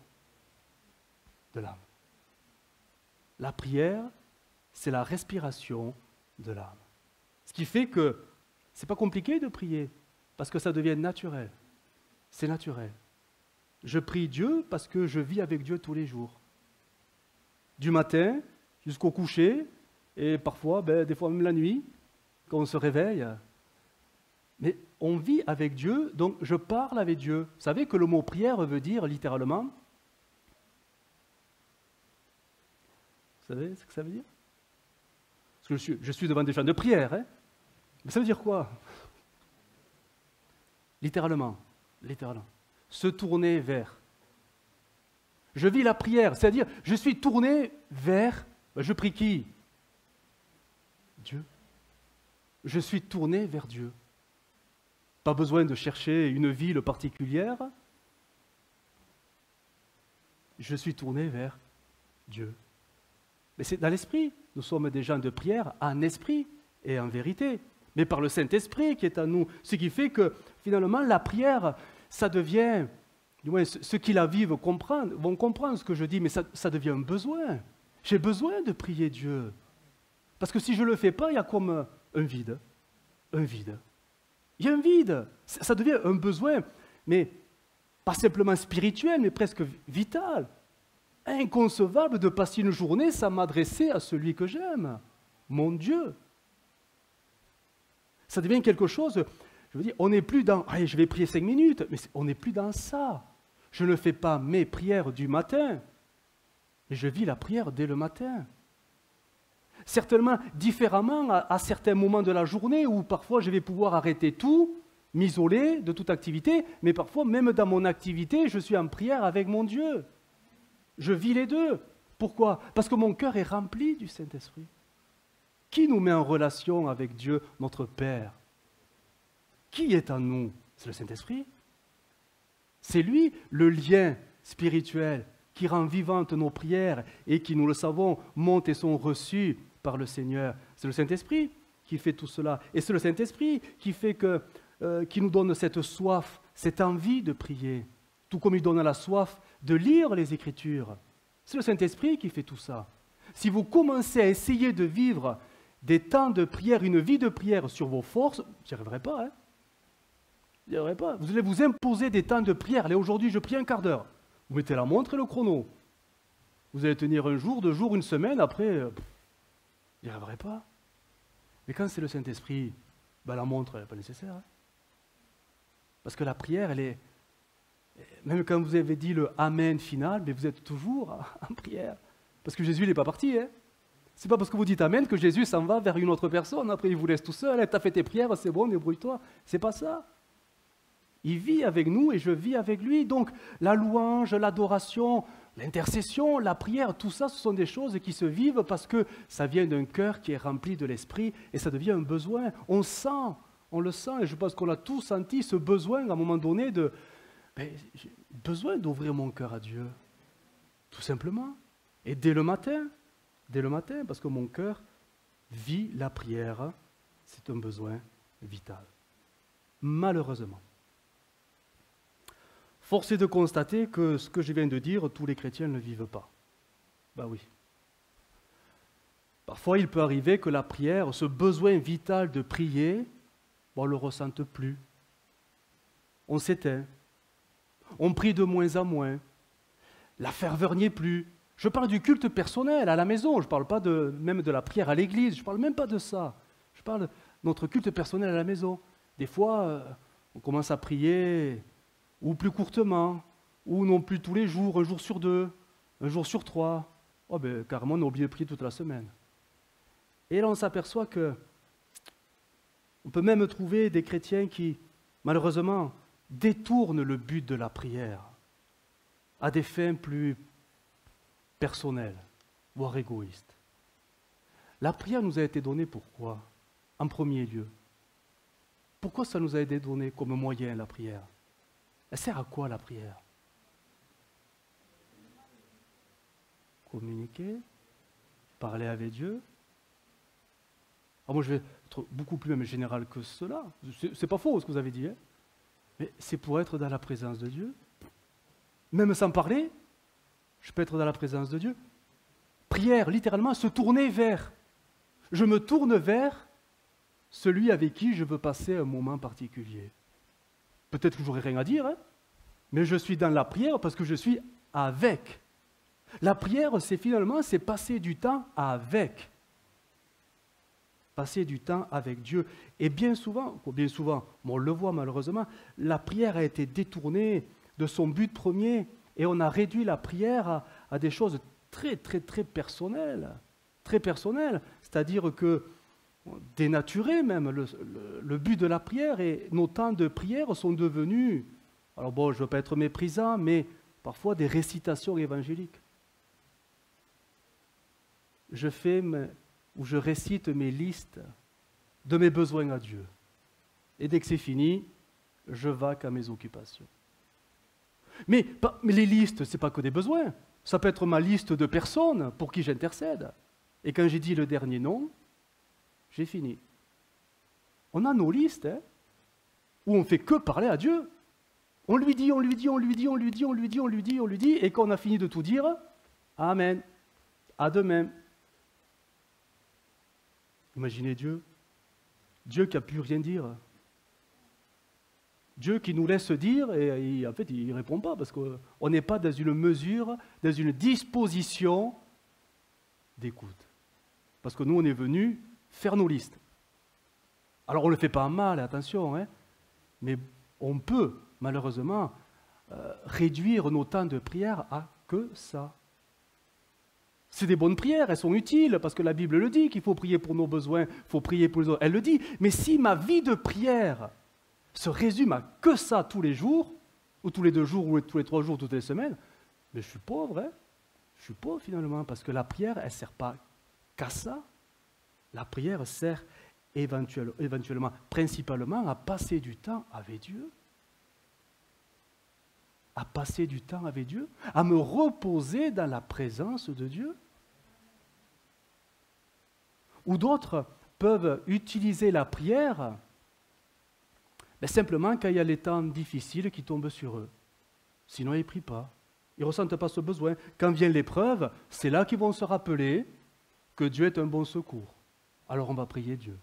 de l'âme. La prière, c'est la respiration de l'âme. Ce qui fait que ce n'est pas compliqué de prier, parce que ça devient naturel. C'est naturel. Je prie Dieu parce que je vis avec Dieu tous les jours. Du matin jusqu'au coucher, et parfois, des fois même la nuit, quand on se réveille. Mais on vit avec Dieu, donc je parle avec Dieu. Vous savez que le mot prière veut dire littéralement... Vous savez ce que ça veut dire? Parce que je suis devant des gens de prière, hein? Mais ça veut dire quoi? Littéralement. Se tourner vers. Je vis la prière, c'est-à-dire je suis tourné vers... je prie qui? Dieu. Je suis tourné vers Dieu. Pas besoin de chercher une ville particulière. Je suis tourné vers Dieu. Mais c'est dans l'esprit. Nous sommes des gens de prière en esprit et en vérité. Mais par le Saint-Esprit qui est en nous. Ce qui fait que, finalement, la prière, ça devient... Du moins, ceux qui la vivent vont comprendre ce que je dis, mais ça devient un besoin. J'ai besoin de prier Dieu. Parce que si je ne le fais pas, il y a comme un vide. Un vide. Il y a un vide. Ça devient un besoin, mais pas simplement spirituel, mais presque vital. Inconcevable de passer une journée sans m'adresser à celui que j'aime, mon Dieu. Ça devient quelque chose, je veux dire, on n'est plus dans « allez, je vais prier 5 minutes », mais on n'est plus dans ça. Je ne fais pas mes prières du matin, mais je vis la prière dès le matin. Certainement différemment à certains moments de la journée où parfois je vais pouvoir arrêter tout, m'isoler de toute activité, mais parfois même dans mon activité, je suis en prière avec mon Dieu. Je vis les deux. Pourquoi? Parce que mon cœur est rempli du Saint-Esprit. Qui nous met en relation avec Dieu, notre Père? Qui est en nous? C'est le Saint-Esprit. C'est lui le lien spirituel qui rend vivantes nos prières et qui, nous le savons, montent et sont reçues par le Seigneur. C'est le Saint-Esprit. qui fait tout cela. Et c'est le Saint-Esprit qui nous donne cette soif, cette envie de prier, tout comme il donne la soif de lire les Écritures. C'est le Saint-Esprit qui fait tout ça. Si vous commencez à essayer de vivre des temps de prière, une vie de prière sur vos forces, vous n'y arriverez pas. Vous n'y arriverez pas. Vous allez vous imposer des temps de prière. Allez, aujourd'hui, je prie un quart d'heure. Vous mettez la montre et le chrono. Vous allez tenir un jour, 2 jours, une semaine, après, vous n'y arriverez pas. Mais quand c'est le Saint-Esprit, la montre, elle n'est pas nécessaire. Parce que la prière, elle est... Même quand vous avez dit le Amen final, mais vous êtes toujours en prière. Parce que Jésus, il n'est pas parti. C'est pas parce que vous dites Amen que Jésus s'en va vers une autre personne. Après, il vous laisse tout seul. Tu as fait tes prières, c'est bon, débrouille-toi. C'est pas ça. Il vit avec nous et je vis avec lui. Donc, la louange, l'adoration, l'intercession, la prière, tout ça, ce sont des choses qui se vivent parce que ça vient d'un cœur qui est rempli de l'esprit et ça devient un besoin. On le sent et je pense qu'on a tous senti ce besoin à un moment donné j'ai besoin d'ouvrir mon cœur à Dieu, tout simplement. Et dès le matin, parce que mon cœur vit la prière, c'est un besoin vital. Malheureusement. Force est de constater que ce que je viens de dire, tous les chrétiens ne le vivent pas. Oui. Parfois, il peut arriver que la prière, ce besoin vital de prier, on ne le ressente plus. On s'éteint. On prie de moins en moins. La ferveur n'y est plus. Je parle du culte personnel à la maison. Je ne parle pas même de la prière à l'église. Je ne parle même pas de ça. Je parle de notre culte personnel à la maison. Des fois, on commence à prier, ou plus courtement, ou non plus tous les jours, 1 jour sur 2, 1 jour sur 3. Carrément, on a oublié de prier toute la semaine. Et là, on s'aperçoit que on peut même trouver des chrétiens qui, malheureusement, détournent le but de la prière à des fins plus personnelles, voire égoïstes. La prière nous a été donnée pourquoi? En premier lieu. Pourquoi ça nous a été donné comme moyen, la prière? Elle sert à quoi, la prière? Communiquer, parler avec Dieu. Moi, je vais être beaucoup plus même général que cela. C'est pas faux ce que vous avez dit, mais c'est pour être dans la présence de Dieu. Même sans parler, je peux être dans la présence de Dieu. Prière, littéralement, se tourner vers. Je me tourne vers celui avec qui je veux passer un moment particulier. Peut-être que je n'aurai rien à dire, mais je suis dans la prière parce que je suis avec. La prière, c'est passer du temps avec. Passer du temps avec Dieu. Et bien souvent, on le voit malheureusement, la prière a été détournée de son but premier et on a réduit la prière à des choses très, très, très personnelles. Très personnelles. C'est-à-dire que, dénaturé même, le but de la prière et nos temps de prière sont devenus, je ne veux pas être méprisant, mais parfois des récitations évangéliques. Je récite mes listes de mes besoins à Dieu. Et dès que c'est fini, je vaque à mes occupations. Mais les listes, ce n'est pas que des besoins. Ça peut être ma liste de personnes pour qui j'intercède. Et quand j'ai dit le dernier nom, j'ai fini. On a nos listes où on ne fait que parler à Dieu. On lui dit, et quand on a fini de tout dire, Amen, à demain. Imaginez Dieu qui n'a pu rien dire. Dieu qui nous laisse dire, et en fait, il ne répond pas, parce qu'on n'est pas dans une mesure, dans une disposition d'écoute. Parce que nous, on est venus faire nos listes. Alors, on ne le fait pas en mal, attention, mais on peut, malheureusement, réduire nos temps de prière à que ça. C'est des bonnes prières, elles sont utiles, parce que la Bible le dit, qu'il faut prier pour nos besoins, il faut prier pour les autres. Elle le dit, mais si ma vie de prière se résume à que ça tous les jours, ou tous les 2 jours, ou tous les 3 jours, toutes les semaines, mais je suis pauvre, Je suis pauvre finalement, parce que la prière, elle ne sert pas qu'à ça. La prière sert éventuellement, principalement, à passer du temps avec Dieu. À passer du temps avec Dieu, à me reposer dans la présence de Dieu. Ou d'autres peuvent utiliser la prière simplement quand il y a les temps difficiles qui tombent sur eux. Sinon, ils ne prient pas. Ils ne ressentent pas ce besoin. Quand vient l'épreuve, c'est là qu'ils vont se rappeler que Dieu est un bon secours. Alors on va prier Dieu.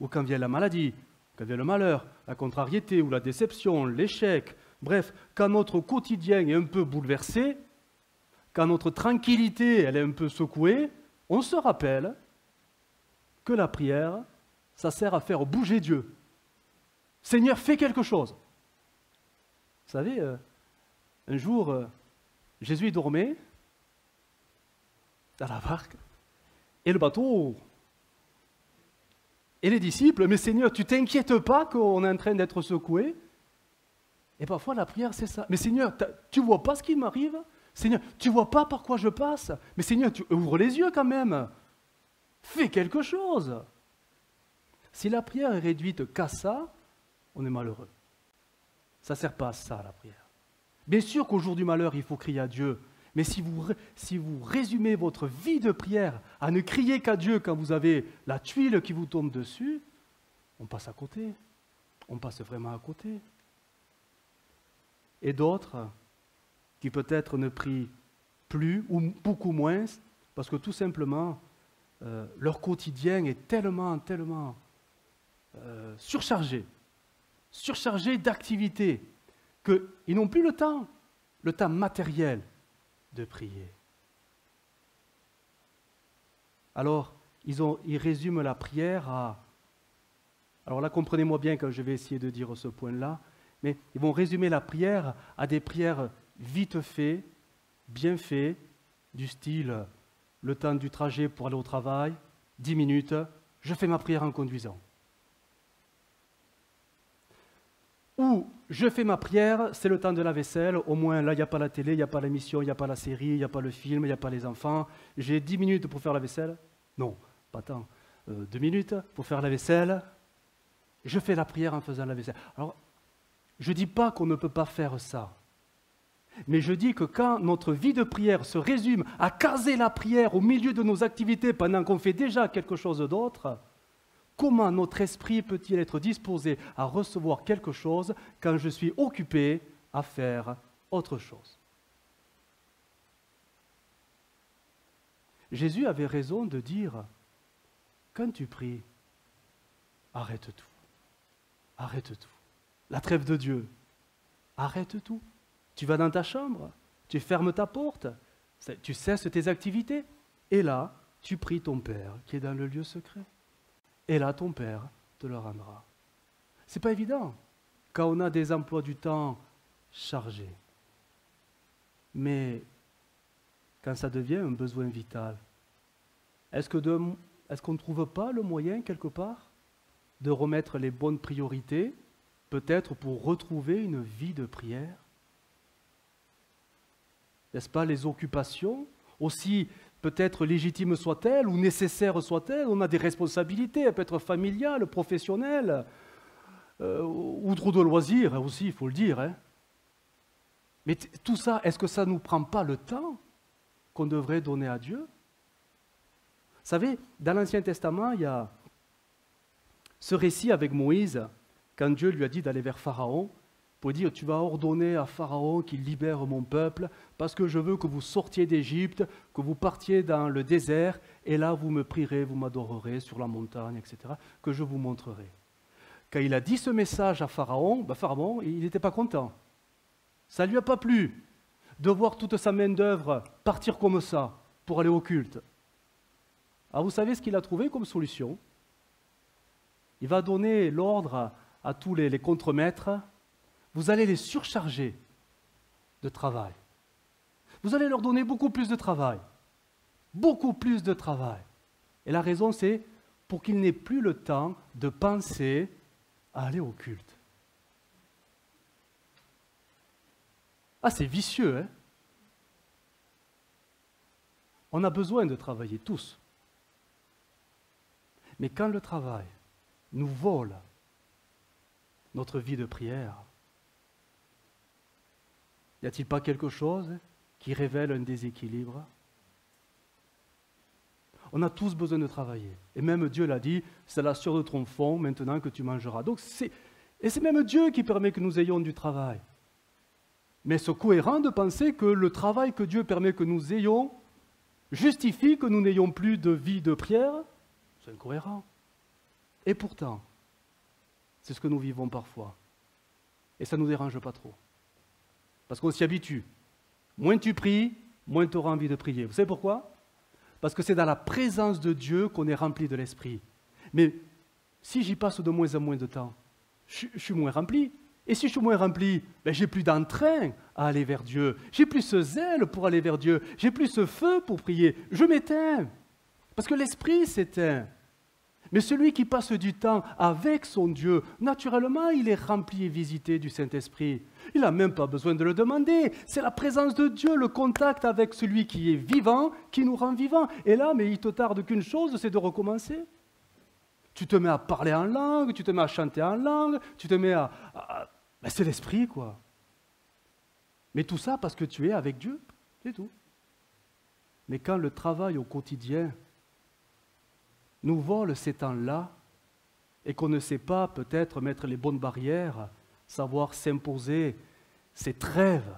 Ou quand vient la maladie, quand vient le malheur, la contrariété ou la déception, l'échec, bref, quand notre quotidien est un peu bouleversé, quand notre tranquillité elle est un peu secouée, on se rappelle que la prière, ça sert à faire bouger Dieu. Seigneur, fais quelque chose. Vous savez, un jour, Jésus dormait dans la barque, et le bateau, et les disciples, mais Seigneur, tu t'inquiètes pas qu'on est en train d'être secoué? Et parfois la prière c'est ça. Mais Seigneur, tu vois pas ce qui m'arrive? Seigneur, tu vois pas par quoi je passe? Mais Seigneur, tu ouvres les yeux quand même. Fais quelque chose. Si la prière est réduite qu'à ça, on est malheureux. Ça ne sert pas à ça, la prière. Bien sûr qu'au jour du malheur, il faut crier à Dieu. Mais si vous résumez votre vie de prière à ne crier qu'à Dieu quand vous avez la tuile qui vous tombe dessus, on passe à côté. On passe vraiment à côté. Et d'autres qui peut-être ne prient plus ou beaucoup moins parce que tout simplement, leur quotidien est tellement surchargé d'activités, qu'ils n'ont plus le temps matériel de prier. Alors, ils résument la prière à... Alors là, comprenez-moi bien quand je vais essayer de dire ce point-là, mais ils vont résumer la prière à des prières vite faites, bien faites, du style le temps du trajet pour aller au travail, 10 minutes, je fais ma prière en conduisant. Ou je fais ma prière, c'est le temps de la vaisselle, au moins là il n'y a pas la télé, il n'y a pas l'émission, il n'y a pas la série, il n'y a pas le film, il n'y a pas les enfants. J'ai 10 minutes pour faire la vaisselle? Non, pas tant. 2 minutes pour faire la vaisselle. Je fais la prière en faisant la vaisselle. Alors, je ne dis pas qu'on ne peut pas faire ça. Mais je dis que quand notre vie de prière se résume à caser la prière au milieu de nos activités pendant qu'on fait déjà quelque chose d'autre, comment notre esprit peut-il être disposé à recevoir quelque chose quand je suis occupé à faire autre chose? Jésus avait raison de dire, quand tu pries, arrête tout. Arrête tout. La trêve de Dieu, arrête tout. Tu vas dans ta chambre, tu fermes ta porte, tu cesses tes activités, et là, tu pries ton Père qui est dans le lieu secret. Et là, ton Père te le rendra. C'est pas évident quand on a des emplois du temps chargés. Mais quand ça devient un besoin vital, est-ce qu'on ne trouve pas le moyen, quelque part, de remettre les bonnes priorités, peut-être pour retrouver une vie de prière? N'est-ce pas, les occupations, aussi peut-être légitimes soient-elles ou nécessaires soient-elles, on a des responsabilités, elles peuvent être familiales, professionnelles, ou trop de loisirs aussi, il faut le dire. Hein. Mais tout ça, est-ce que ça ne nous prend pas le temps qu'on devrait donner à Dieu? Vous savez, dans l'Ancien Testament, il y a ce récit avec Moïse, quand Dieu lui a dit d'aller vers Pharaon, pour dire, tu vas ordonner à Pharaon qu'il libère mon peuple, parce que je veux que vous sortiez d'Égypte, que vous partiez dans le désert, et là vous me prierez, vous m'adorerez sur la montagne, etc., que je vous montrerai. Quand il a dit ce message à Pharaon, Pharaon, il n'était pas content. Ça ne lui a pas plu de voir toute sa main-d'œuvre partir comme ça, pour aller au culte. Alors vous savez ce qu'il a trouvé comme solution? Il va donner l'ordre à tous les contremaîtres, vous allez les surcharger de travail. Vous allez leur donner beaucoup plus de travail. Beaucoup plus de travail. Et la raison, c'est pour qu'ils n'aient plus le temps de penser à aller au culte. Ah, c'est vicieux, hein? On a besoin de travailler tous. Mais quand le travail nous vole notre vie de prière, y a-t-il pas quelque chose qui révèle un déséquilibre? On a tous besoin de travailler. Et même Dieu l'a dit, c'est la sueur de ton front maintenant que tu mangeras. Donc c'est même Dieu qui permet que nous ayons du travail. Mais c'est cohérent de penser que le travail que Dieu permet que nous ayons justifie que nous n'ayons plus de vie de prière. C'est incohérent. Et pourtant, c'est ce que nous vivons parfois. Et ça ne nous dérange pas trop. Parce qu'on s'y habitue. Moins tu pries, moins tu auras envie de prier. Vous savez pourquoi? Parce que c'est dans la présence de Dieu qu'on est rempli de l'Esprit. Mais si j'y passe de moins en moins de temps, je suis moins rempli. Et si je suis moins rempli, j'ai plus d'entrain à aller vers Dieu. J'ai plus ce zèle pour aller vers Dieu. J'ai plus ce feu pour prier. Je m'éteins. Parce que l'Esprit s'éteint. Mais celui qui passe du temps avec son Dieu, naturellement, il est rempli et visité du Saint-Esprit. Il n'a même pas besoin de le demander. C'est la présence de Dieu, le contact avec celui qui est vivant, qui nous rend vivants. Et là, mais il te tarde qu'une chose, c'est de recommencer. Tu te mets à parler en langue, tu te mets à chanter en langue, tu te mets c'est l'Esprit, quoi. Mais tout ça parce que tu es avec Dieu, c'est tout. Mais quand le travail au quotidien nous vole ces temps-là, et qu'on ne sait pas peut-être mettre les bonnes barrières, savoir s'imposer ces trêves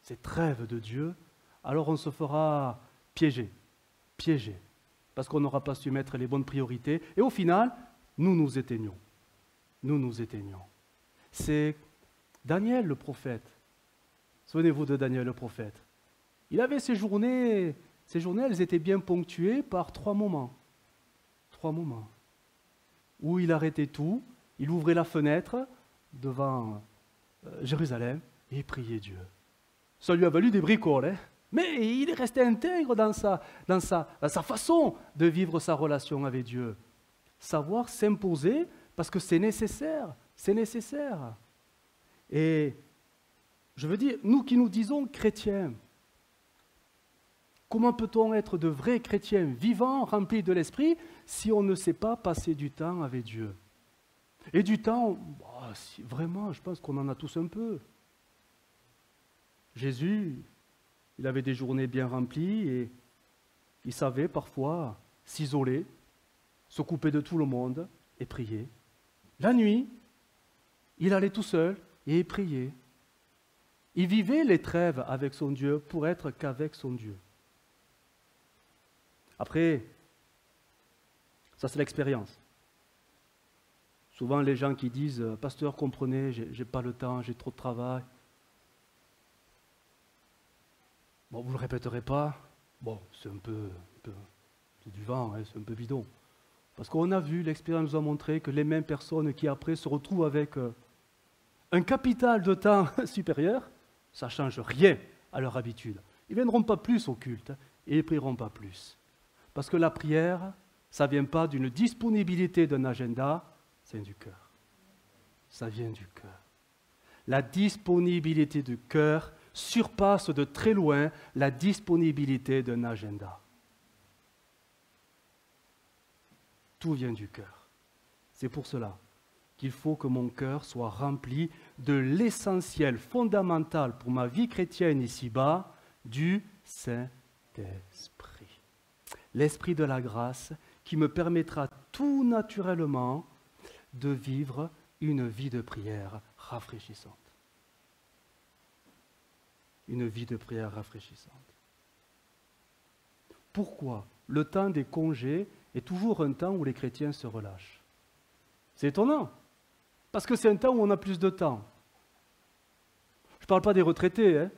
de Dieu, alors on se fera piéger, parce qu'on n'aura pas su mettre les bonnes priorités, et au final, nous nous éteignons. C'est Daniel le prophète. Souvenez-vous de Daniel le prophète. Il avait ces journées, elles étaient bien ponctuées par 3 moments. 3 moments où il arrêtait tout, il ouvrait la fenêtre devant Jérusalem et il priait Dieu. Ça lui a valu des bricoles, hein, mais il est resté intègre dans sa façon de vivre sa relation avec Dieu. Savoir s'imposer parce que c'est nécessaire. Et je veux dire, nous qui nous disons chrétiens, comment peut-on être de vrais chrétiens vivants, remplis de l'Esprit, si on ne sait pas passer du temps avec Dieu? Et du temps, vraiment, je pense qu'on en a tous un peu. Jésus, il avait des journées bien remplies et il savait parfois s'isoler, se couper de tout le monde et prier. La nuit, il allait tout seul et il priait. Il vivait les trêves avec son Dieu pour être qu'avec son Dieu. Après, ça c'est l'expérience. Souvent les gens qui disent « Pasteur, comprenez, j'ai pas le temps, j'ai trop de travail. » Bon, vous ne le répéterez pas. Bon, c'est c'est du vent, hein, c'est un peu bidon. Parce qu'on a vu, l'expérience nous a montré que les mêmes personnes qui après se retrouvent avec un capital de temps supérieur, ça ne change rien à leur habitude. Ils ne viendront pas plus au culte et ils ne prieront pas plus. Parce que la prière, ça ne vient pas d'une disponibilité d'un agenda, ça vient du cœur. Ça vient du cœur. La disponibilité du cœur surpasse de très loin la disponibilité d'un agenda. Tout vient du cœur. C'est pour cela qu'il faut que mon cœur soit rempli de l'essentiel fondamental pour ma vie chrétienne ici-bas, du Saint-Esprit. L'Esprit de la grâce qui me permettra tout naturellement de vivre une vie de prière rafraîchissante. Une vie de prière rafraîchissante. Pourquoi le temps des congés est toujours un temps où les chrétiens se relâchent? C'est étonnant, parce que c'est un temps où on a plus de temps. Je ne parle pas des retraités, hein.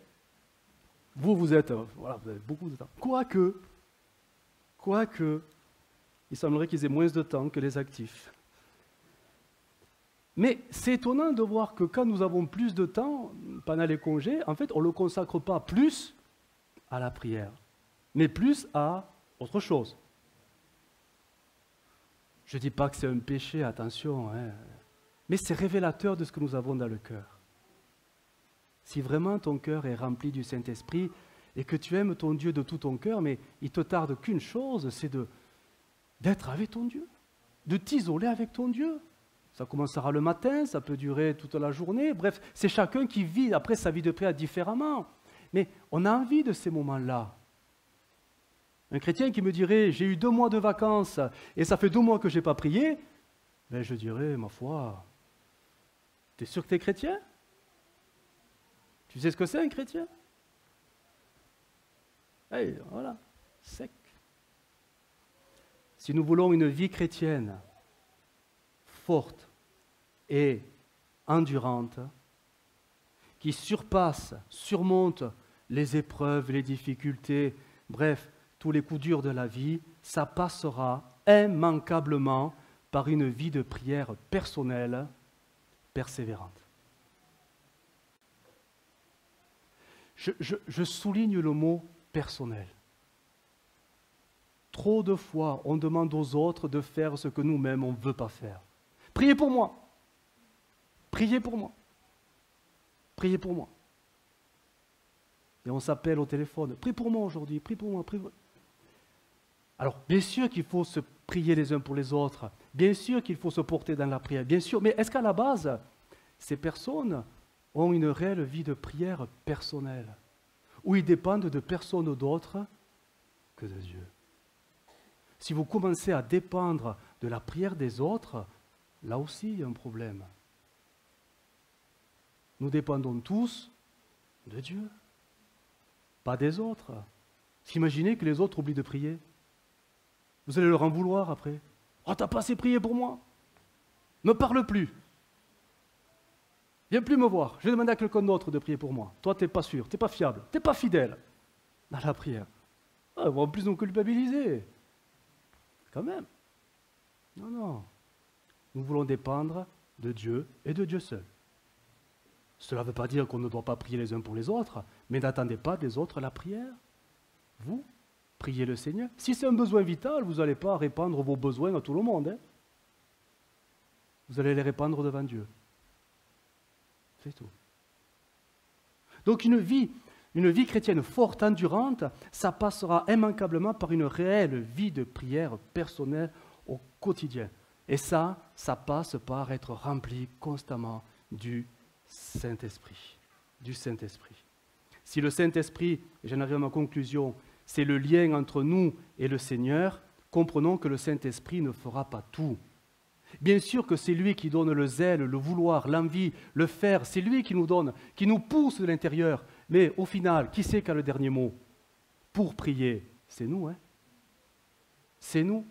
Vous avez beaucoup de temps. Quoique, il semblerait qu'ils aient moins de temps que les actifs. Mais c'est étonnant de voir que quand nous avons plus de temps, pendant les congés, en fait, on ne le consacre pas plus à la prière, mais plus à autre chose. Je ne dis pas que c'est un péché, attention, hein, mais c'est révélateur de ce que nous avons dans le cœur. Si vraiment ton cœur est rempli du Saint-Esprit et que tu aimes ton Dieu de tout ton cœur, mais il ne te tarde qu'une chose, c'est d'être avec ton Dieu, de t'isoler avec ton Dieu. Ça commencera le matin, ça peut durer toute la journée, bref, c'est chacun qui vit après sa vie de prière différemment. Mais on a envie de ces moments-là. Un chrétien qui me dirait, j'ai eu 2 mois de vacances et ça fait 2 mois que je n'ai pas prié, ben je dirais, ma foi, t'es sûr que tu es chrétien? Tu sais ce que c'est un chrétien? Hey, voilà, sec. Si nous voulons une vie chrétienne forte et endurante, qui surmonte les épreuves, les difficultés, bref, tous les coups durs de la vie, ça passera immanquablement par une vie de prière personnelle, persévérante. Je souligne le mot personnel. Trop de fois, on demande aux autres de faire ce que nous-mêmes, on ne veut pas faire. Priez pour moi. Priez pour moi. Priez pour moi. Et on s'appelle au téléphone. Prie pour moi aujourd'hui, prie pour moi, prie pour moi. Alors, bien sûr qu'il faut se prier les uns pour les autres. Bien sûr qu'il faut se porter dans la prière. Bien sûr. Mais est-ce qu'à la base, ces personnes ont une réelle vie de prière personnelle, où ils dépendent de personne d'autre que de Dieu? Si vous commencez à dépendre de la prière des autres, là aussi il y a un problème. Nous dépendons tous de Dieu, pas des autres. Imaginez que les autres oublient de prier. Vous allez leur en vouloir après. Oh, t'as pas assez prié pour moi. Ne parle plus. Viens plus me voir. Je vais demander à quelqu'un d'autre de prier pour moi. Toi, tu n'es pas sûr, tu n'es pas fiable, tu n'es pas fidèle dans la prière. Ah, ils vont en plus nous culpabiliser. Quand même. Non, non. Nous voulons dépendre de Dieu et de Dieu seul. Cela ne veut pas dire qu'on ne doit pas prier les uns pour les autres, mais n'attendez pas des autres la prière. Vous, priez le Seigneur. Si c'est un besoin vital, vous n'allez pas répandre vos besoins à tout le monde. Hein. Vous allez les répandre devant Dieu. C'est tout. Donc une vie chrétienne forte, endurante, ça passera immanquablement par une réelle vie de prière personnelle au quotidien. Et ça passe par être rempli constamment du Saint-Esprit. Du Saint-Esprit. Si le Saint-Esprit, et j'en arrive à ma conclusion, c'est le lien entre nous et le Seigneur, comprenons que le Saint-Esprit ne fera pas tout. Bien sûr que c'est lui qui donne le zèle, le vouloir, l'envie, le faire, c'est lui qui nous donne, qui nous pousse de l'intérieur. Mais au final, qui c'est qui a le dernier mot? Pour prier, c'est nous, hein? C'est nous.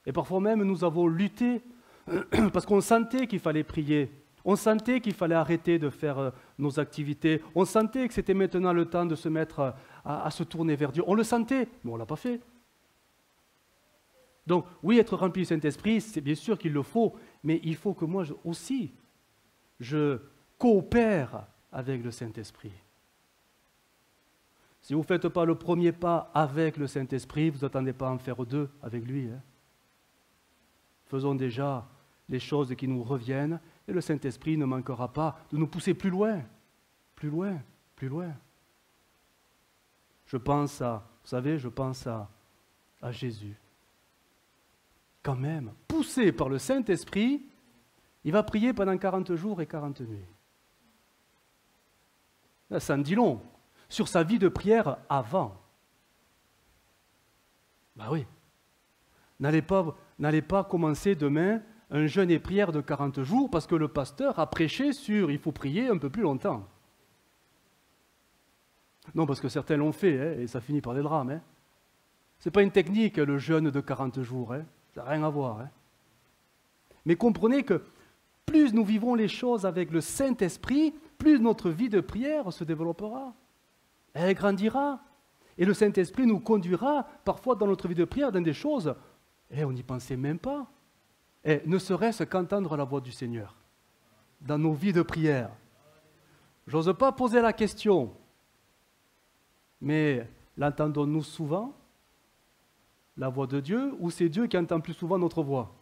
Et parfois même, nous avons lutté parce qu'on sentait qu'il fallait prier. On sentait qu'il fallait arrêter de faire nos activités. On sentait que c'était maintenant le temps de se mettre à se tourner vers Dieu. On le sentait, mais on ne l'a pas fait. Donc, oui, être rempli du Saint-Esprit, c'est bien sûr qu'il le faut, mais il faut que moi aussi, je coopère avec le Saint-Esprit. Si vous ne faites pas le premier pas avec le Saint-Esprit, vous n'attendez pas à en faire 2 avec lui. Hein. Faisons déjà les choses qui nous reviennent, et le Saint-Esprit ne manquera pas de nous pousser plus loin, plus loin, plus loin. Je pense à Jésus. Quand même, poussé par le Saint-Esprit, il va prier pendant 40 jours et 40 nuits. Là, ça en dit long sur sa vie de prière avant. Ben oui. N'allez pas commencer demain un jeûne et prière de 40 jours parce que le pasteur a prêché sur il faut prier un peu plus longtemps. Non, parce que certains l'ont fait, hein, et ça finit par des drames. Hein. Ce n'est pas une technique, le jeûne de 40 jours. Hein. Ça n'a rien à voir. Hein. Mais comprenez que plus nous vivons les choses avec le Saint-Esprit, plus notre vie de prière se développera. Elle grandira. Et le Saint-Esprit nous conduira parfois dans notre vie de prière dans des choses, et on n'y pensait même pas. Et ne serait-ce qu'entendre la voix du Seigneur dans nos vies de prière. J'ose pas poser la question, mais l'entendons-nous souvent, la voix de Dieu, ou c'est Dieu qui entend plus souvent notre voix?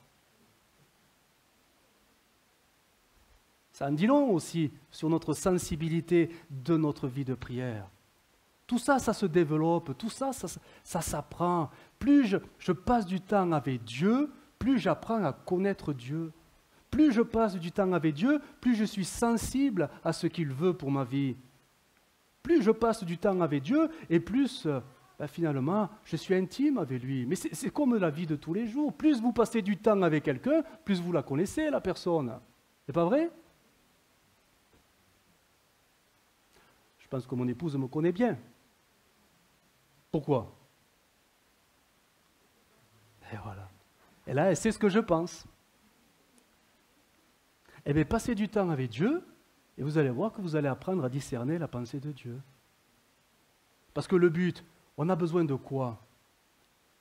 Ça en dit long aussi sur notre sensibilité de notre vie de prière. Tout ça, ça se développe, tout ça, ça s'apprend. Plus je passe du temps avec Dieu, plus j'apprends à connaître Dieu. Plus je passe du temps avec Dieu, plus je suis sensible à ce qu'il veut pour ma vie. Plus je passe du temps avec Dieu, et plus ben finalement, je suis intime avec lui. Mais c'est comme la vie de tous les jours. Plus vous passez du temps avec quelqu'un, plus vous la connaissez, la personne. C'est pas vrai? Je pense que mon épouse me connaît bien. Pourquoi? Et voilà. Et là, elle sait ce que je pense. Eh bien, passez du temps avec Dieu, et vous allez voir que vous allez apprendre à discerner la pensée de Dieu. Parce que le but, on a besoin de quoi?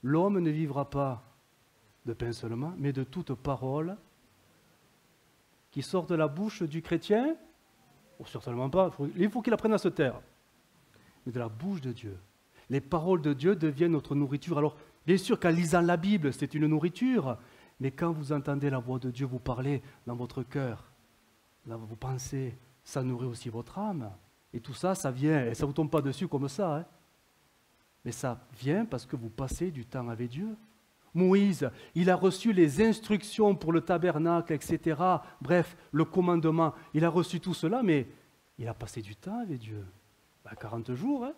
L'homme ne vivra pas de pain seulement, mais de toute parole qui sort de la bouche du chrétien. Oh, certainement pas, il faut qu'il apprenne à se taire. Mais de la bouche de Dieu. Les paroles de Dieu deviennent notre nourriture. Alors, bien sûr qu'en lisant la Bible, c'est une nourriture, mais quand vous entendez la voix de Dieu vous parler dans votre cœur, dans vos pensées, ça nourrit aussi votre âme. Et tout ça, ça vient, et ça ne vous tombe pas dessus comme ça, hein. Mais ça vient parce que vous passez du temps avec Dieu. Moïse, il a reçu les instructions pour le tabernacle, etc. Bref, le commandement, il a reçu tout cela, mais il a passé du temps avec Dieu. 40 jours, hein.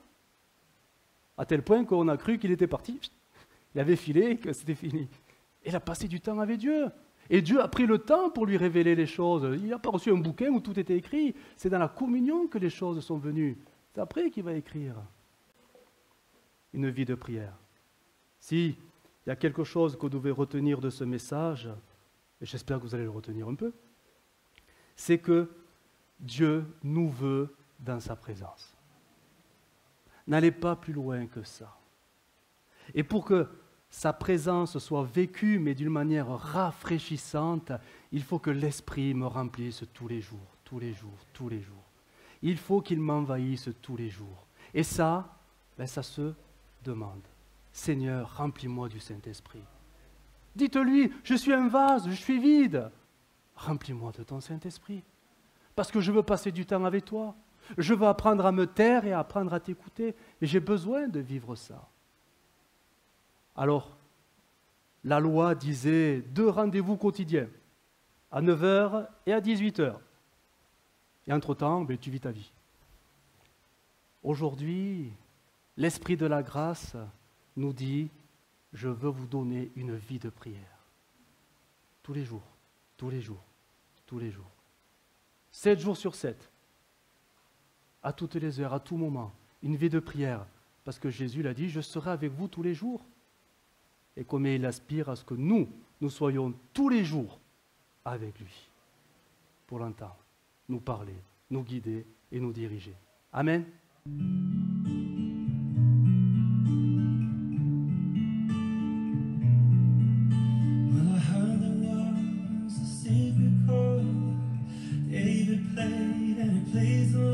À tel point qu'on a cru qu'il était parti. Il avait filé, que c'était fini. Il a passé du temps avec Dieu. Et Dieu a pris le temps pour lui révéler les choses. Il n'a pas reçu un bouquin où tout était écrit. C'est dans la communion que les choses sont venues. C'est après qu'il va écrire. Une vie de prière. Si il y a quelque chose que vous devez retenir de ce message, et j'espère que vous allez le retenir un peu, c'est que Dieu nous veut dans sa présence. N'allez pas plus loin que ça. Et pour que sa présence soit vécue, mais d'une manière rafraîchissante, il faut que l'Esprit me remplisse tous les jours, tous les jours, tous les jours. Il faut qu'il m'envahisse tous les jours. Et ça, ça se demande. Seigneur, remplis-moi du Saint-Esprit. Dites-lui, je suis un vase, je suis vide. Remplis-moi de ton Saint-Esprit. Parce que je veux passer du temps avec toi. Je veux apprendre à me taire et apprendre à t'écouter. Et j'ai besoin de vivre ça. Alors, la loi disait 2 rendez-vous quotidiens, à 9h et à 18h. Et entre-temps, tu vis ta vie. Aujourd'hui, l'Esprit de la grâce nous dit, je veux vous donner une vie de prière. Tous les jours, tous les jours, tous les jours. 7 jours sur 7. À toutes les heures, à tout moment. Une vie de prière. Parce que Jésus l'a dit, je serai avec vous tous les jours. Et comme il aspire à ce que nous soyons tous les jours avec lui. Pour l'entendre, nous parler, nous guider et nous diriger. Amen.
David played and he plays the